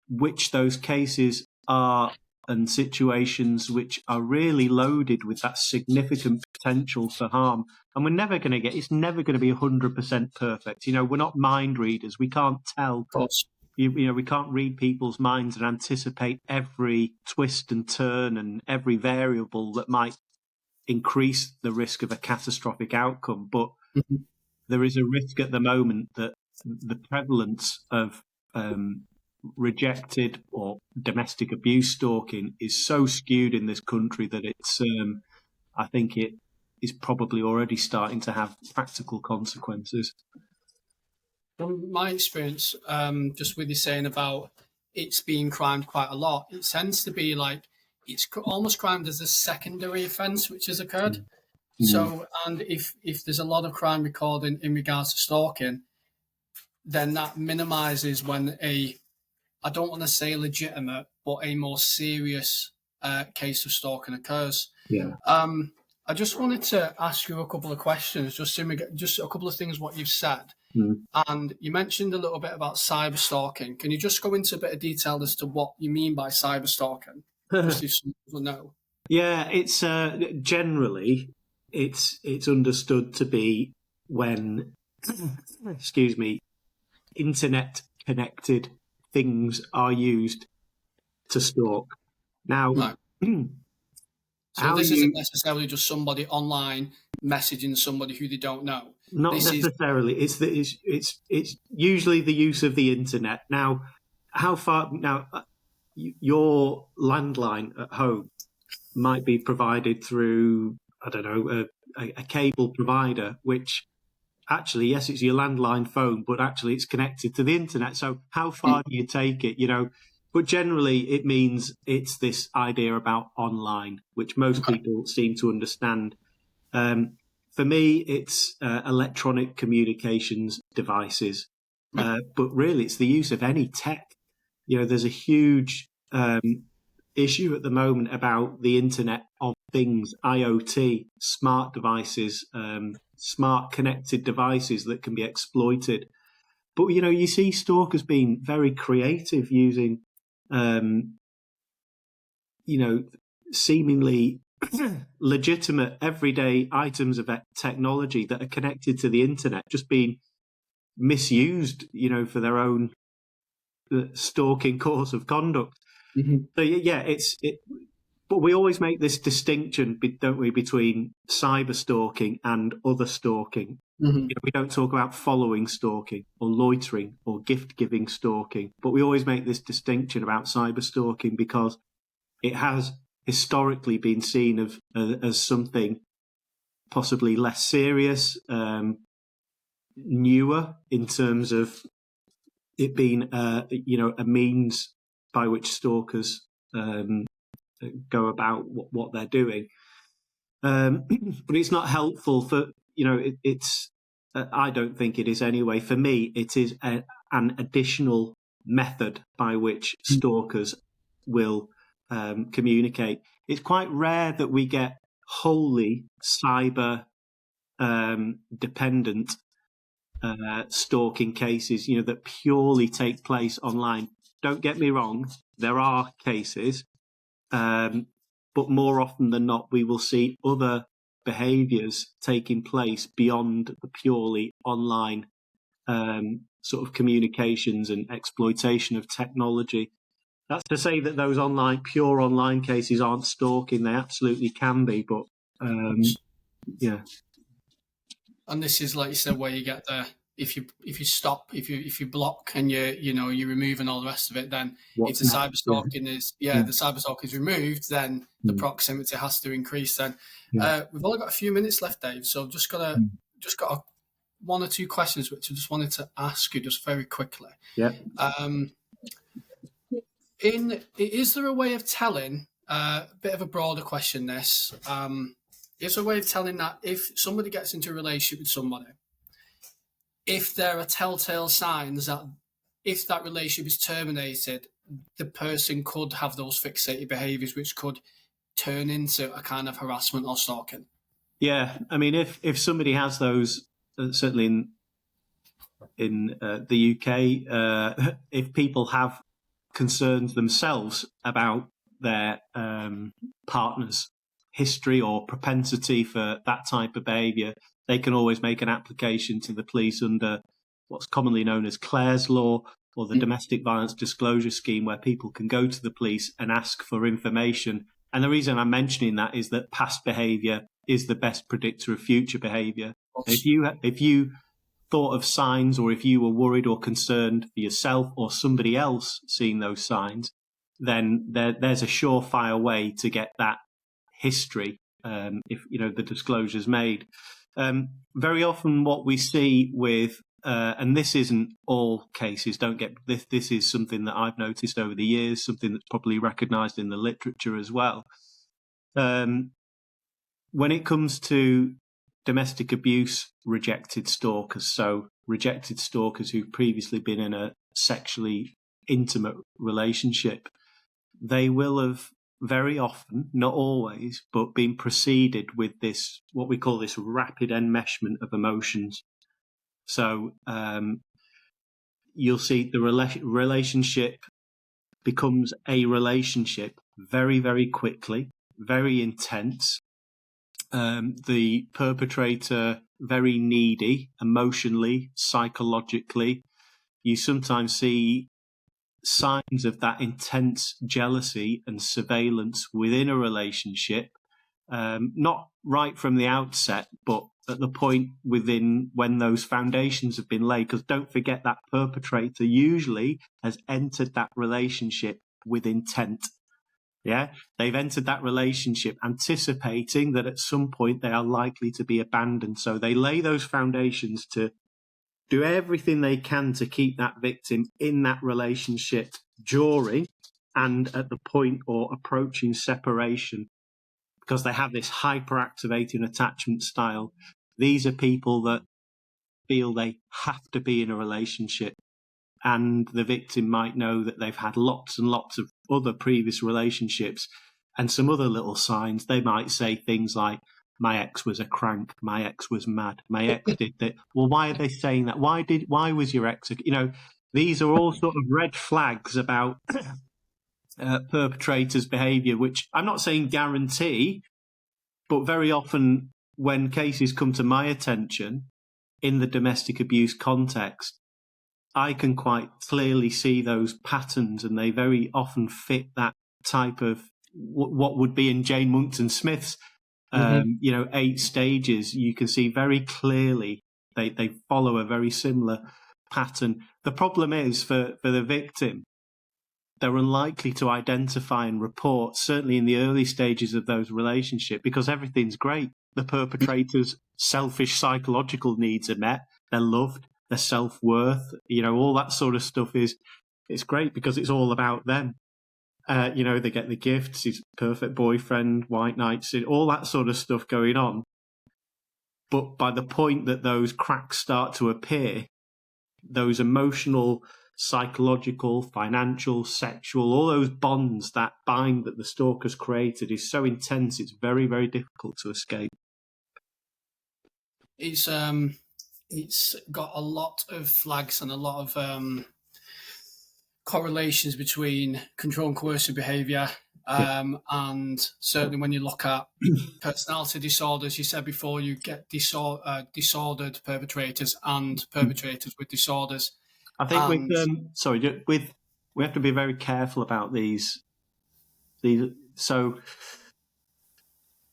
which those cases are, and situations which are really loaded with that significant potential for harm. And we're never going to it's never going to be 100% perfect. We're not mind readers. We can't tell. Of course. We can't read people's minds and anticipate every twist and turn and every variable that might increase the risk of a catastrophic outcome. But there is a risk at the moment that the prevalence of rejected or domestic abuse stalking is so skewed in this country that it's I think it is probably already starting to have practical consequences. From my experience, just with you saying about it's being crimed quite a lot, it tends to be like it's almost crimed as a secondary offence which has occurred. So, and if there's a lot of crime recording in regards to stalking, then that minimises when I don't want to say legitimate, but a more serious case of stalking occurs. Yeah. I just wanted to ask you a couple of questions, just a couple of things what you've said. And you mentioned a little bit about cyber stalking. Can you just go into a bit of detail as to what you mean by cyber stalking? Just if some people know. Yeah, it's generally it's understood to be when, excuse me, internet connected things are used to stalk. Now, Right. So this isn't necessarily just somebody online messaging somebody who they don't know. Not necessarily. It's usually the use of the internet. Now, how far? Now, your landline at home might be provided through, I don't know, a cable provider, which actually, yes, it's your landline phone, but actually it's connected to the internet. So how far do you take it? But generally it means it's this idea about online, which most people seem to understand. For me, it's electronic communications devices, but really it's the use of any tech. There's a huge issue at the moment about the Internet of Things, IoT, smart devices, smart connected devices that can be exploited. But, you see stalkers being very creative using, seemingly legitimate everyday items of technology that are connected to the internet, just being misused, for their own stalking course of conduct. So yeah, but we always make this distinction, don't we, between cyber stalking and other stalking. We don't talk about following stalking or loitering or gift-giving stalking, but we always make this distinction about cyber stalking because it has historically been seen as something possibly less serious, newer in terms of it being a means by which stalkers go about what they're doing. But it's not helpful for, it's I don't think it is anyway. For me, it is an additional method by which stalkers will communicate. It's quite rare that we get wholly cyber dependent stalking cases, that purely take place online. Don't get me wrong, there are cases, but more often than not, we will see other behaviours taking place beyond the purely online sort of communications and exploitation of technology. That's to say that those pure online cases aren't stalking. They absolutely can be, but yeah. And this is, like you said, where you get the if you block and you're removing all the rest of it, then if the cyber stalking the cyber stalk is removed, then the proximity has to increase. Then we've only got a few minutes left, Dave. So I've just got one or two questions which I just wanted to ask you just very quickly. Yeah. Is there a way of telling? A bit of a broader question. This is a way of telling that if somebody gets into a relationship with somebody, if there are telltale signs that if that relationship is terminated, the person could have those fixated behaviours which could turn into a kind of harassment or stalking. Yeah, I mean, if somebody has those, certainly in the UK, if people have concerns themselves about their partner's history or propensity for that type of behaviour, they can always make an application to the police under what's commonly known as Clare's Law or the Domestic Violence Disclosure Scheme, where people can go to the police and ask for information. And the reason I'm mentioning that is that past behaviour is the best predictor of future behaviour. If you thought of signs, or if you were worried or concerned for yourself or somebody else seeing those signs, then there's a surefire way to get that history if the disclosure's made. Very often what we see with and this isn't all cases, don't get this is something that I've noticed over the years, something that's probably recognised in the literature as well. When it comes to domestic abuse rejected stalkers, so rejected stalkers who've previously been in a sexually intimate relationship, they will have very often, not always, but been preceded with this, what we call this rapid enmeshment of emotions. So you'll see the relationship becomes a relationship very, very quickly, very intense. The perpetrator very needy, emotionally, psychologically. You sometimes see signs of that intense jealousy and surveillance within a relationship, not right from the outset, but at the point within when those foundations have been laid. Because don't forget, that perpetrator usually has entered that relationship with intent. Yeah, they've entered that relationship anticipating that at some point they are likely to be abandoned. So they lay those foundations to do everything they can to keep that victim in that relationship during and at the point or approaching separation, because they have this hyperactivating attachment style. These are people that feel they have to be in a relationship, and the victim might know that they've had lots and lots of other previous relationships and some other little signs. They might say things like, my ex was a crank, my ex was mad, my ex did that. Well, why are they saying that? Why was your ex? These are all sort of red flags about perpetrators' behaviour, which I'm not saying guarantee, but very often when cases come to my attention in the domestic abuse context, I can quite clearly see those patterns, and they very often fit that type of what would be in Jane Monckton Smith's 8 stages. You can see very clearly they follow a very similar pattern. The problem is for the victim, they're unlikely to identify and report, certainly in the early stages of those relationships, because everything's great. The perpetrator's selfish psychological needs are met. They're loved. their self-worth, all that sort of stuff it's great because it's all about them. They get the gifts, his perfect boyfriend, white knights, all that sort of stuff going on. But by the point that those cracks start to appear, those emotional, psychological, financial, sexual, all those bonds, that bind that the stalker's created is so intense, it's very, very difficult to escape. It's got a lot of flags and a lot of correlations between control and coercive behaviour. And certainly when you look at personality disorders, you said before, you get disordered perpetrators and perpetrators with disorders. I think we have to be very careful about these. So,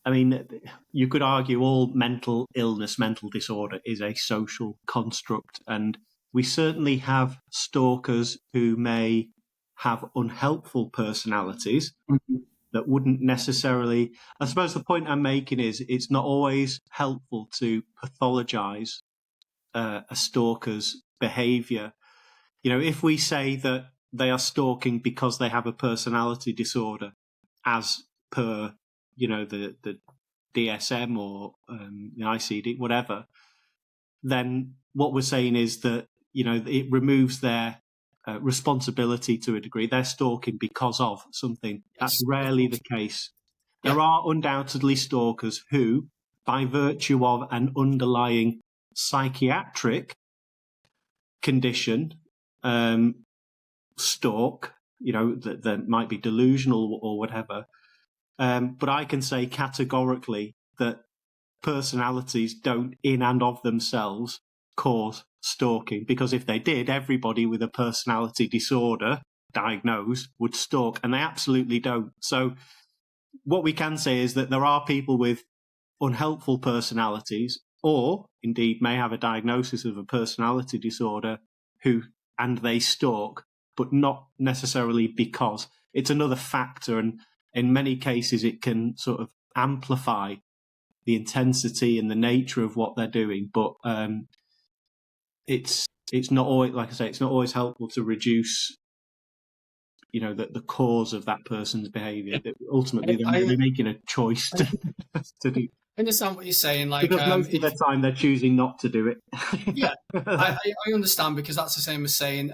I mean, you could argue all mental illness, mental disorder is a social construct, and we certainly have stalkers who may have unhelpful personalities that wouldn't necessarily... I suppose the point I'm making is it's not always helpful to pathologise a stalker's behaviour. If we say that they are stalking because they have a personality disorder, as per, the DSM or the ICD, whatever, then what we're saying is that, it removes their responsibility to a degree. They're stalking because of something. That's rarely the case. Yeah. There are undoubtedly stalkers who, by virtue of an underlying psychiatric condition, stalk, that might be delusional or whatever. But I can say categorically that personalities don't in and of themselves cause stalking, because if they did, everybody with a personality disorder diagnosed would stalk, and they absolutely don't. So what we can say is that there are people with unhelpful personalities, or indeed may have a diagnosis of a personality disorder, and they stalk, but not necessarily because. It's another factor, and in many cases it can sort of amplify the intensity and the nature of what they're doing. But it's not always, like I say, it's not always helpful to reduce, the cause of that person's behaviour. Ultimately, they're making a choice to do. I understand what you're saying. Because most of the time they're choosing not to do it. Yeah, I understand, because that's the same as saying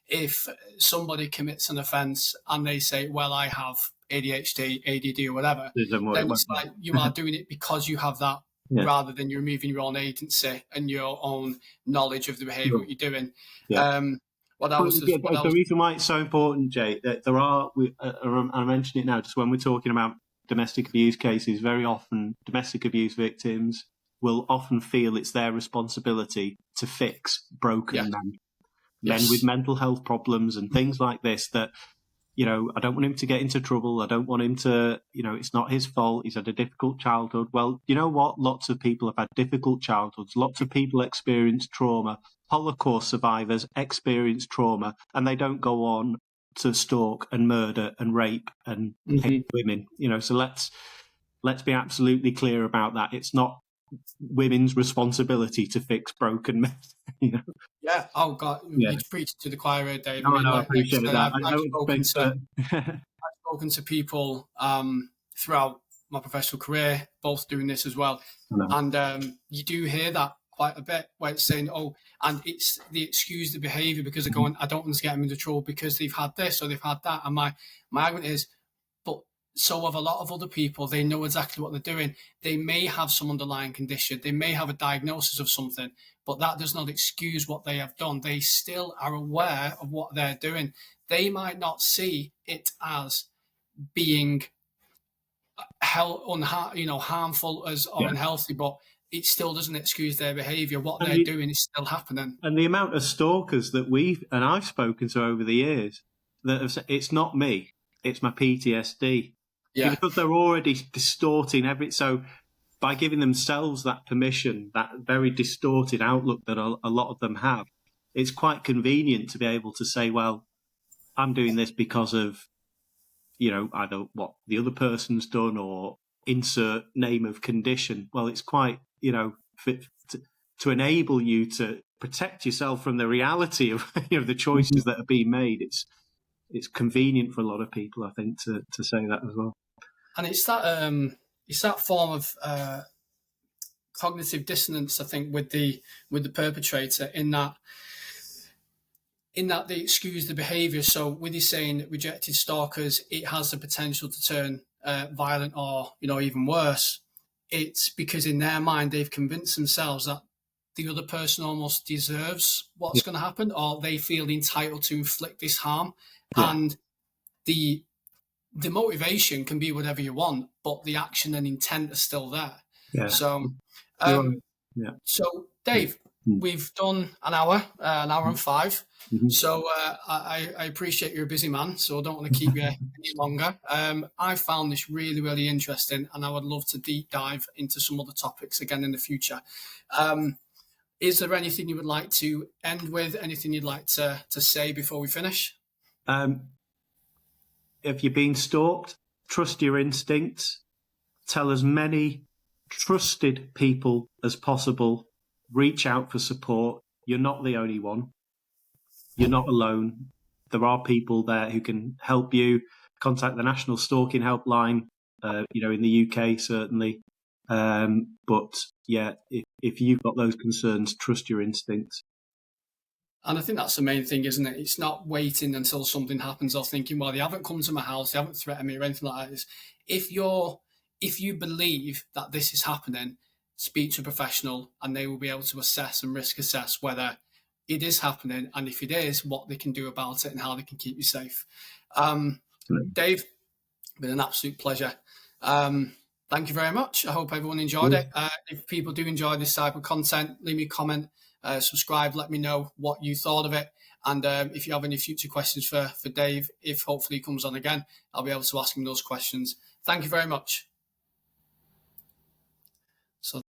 if somebody commits an offence and they say, well, I have ADHD, ADD or whatever, then it's like you are doing it because you have that, rather than you removing your own agency and your own knowledge of the behaviour what you're doing. Yeah. The reason why it's so important, Jay, that there are, I mention it now, just when we're talking about domestic abuse cases, very often domestic abuse victims will often feel it's their responsibility to fix broken men with mental health problems and things like this, that, I don't want him to get into trouble. I don't want him to, it's not his fault. He's had a difficult childhood. Well, you know what? Lots of people have had difficult childhoods. Lots of people experience trauma. Holocaust survivors experience trauma, and they don't go on to stalk and murder and rape and hate women. So let's be absolutely clear about that. It's not women's responsibility to fix broken men. Yeah. Oh God, you preach to the choir, Dave. No, I appreciate that. I've spoken to people throughout my professional career, both doing this as well, and you do hear that quite a bit, where it's saying, and it's the excuse the behaviour because they're going, I don't want to get them into trouble because they've had this or they've had that. And my argument is, but so have a lot of other people. They know exactly what they're doing. They may have some underlying condition. They may have a diagnosis of something, but that does not excuse what they have done. They still are aware of what they're doing. They might not see it as being harmful or unhealthy, but it still doesn't excuse their behaviour. What they're doing is still happening. And the amount of stalkers that I've spoken to over the years that have said, it's not me, it's my PTSD. Yeah. Because they're already distorting so by giving themselves that permission, that very distorted outlook that a lot of them have, it's quite convenient to be able to say, well, I'm doing this because of, either what the other person's done or insert name of condition. Well, it's quite, to enable you to protect yourself from the reality of the choices that are being made. It's convenient for a lot of people, I think, to say that as well. And it's that form of cognitive dissonance, I think, with the perpetrator in that they excuse the behaviour. So with you saying that rejected stalkers, it has the potential to turn violent or even worse. It's because in their mind they've convinced themselves that the other person almost deserves what's going to happen, or they feel entitled to inflict this harm. Yeah. And the motivation can be whatever you want, but the action and intent are still there. Yeah. So, yeah. So Dave, we've done an hour and 5. Mm-hmm. So I appreciate you're a busy man, so I don't want to keep you any longer. I found this really, really interesting, and I would love to deep dive into some other topics again in the future. Is there anything you would like to end with? Anything you'd like to say before we finish? If you're being stalked, trust your instincts. Tell as many trusted people as possible. Reach out for support. You're not the only one. You're not alone. There are people there who can help you. Contact the National Stalking Helpline, in the UK, certainly. But yeah, if you've got those concerns, trust your instincts. And I think that's the main thing, isn't it? It's not waiting until something happens or thinking, well, they haven't come to my house, they haven't threatened me or anything like that. If you believe that this is happening, speak to a professional and they will be able to assess and risk assess whether it is happening, and if it is, what they can do about it and how they can keep you safe. Dave, it's been an absolute pleasure. Thank you very much. I hope everyone enjoyed it. If people do enjoy this type of content, leave me a comment, subscribe, let me know what you thought of it. And if you have any future questions for Dave, if hopefully he comes on again, I'll be able to ask him those questions. Thank you very much.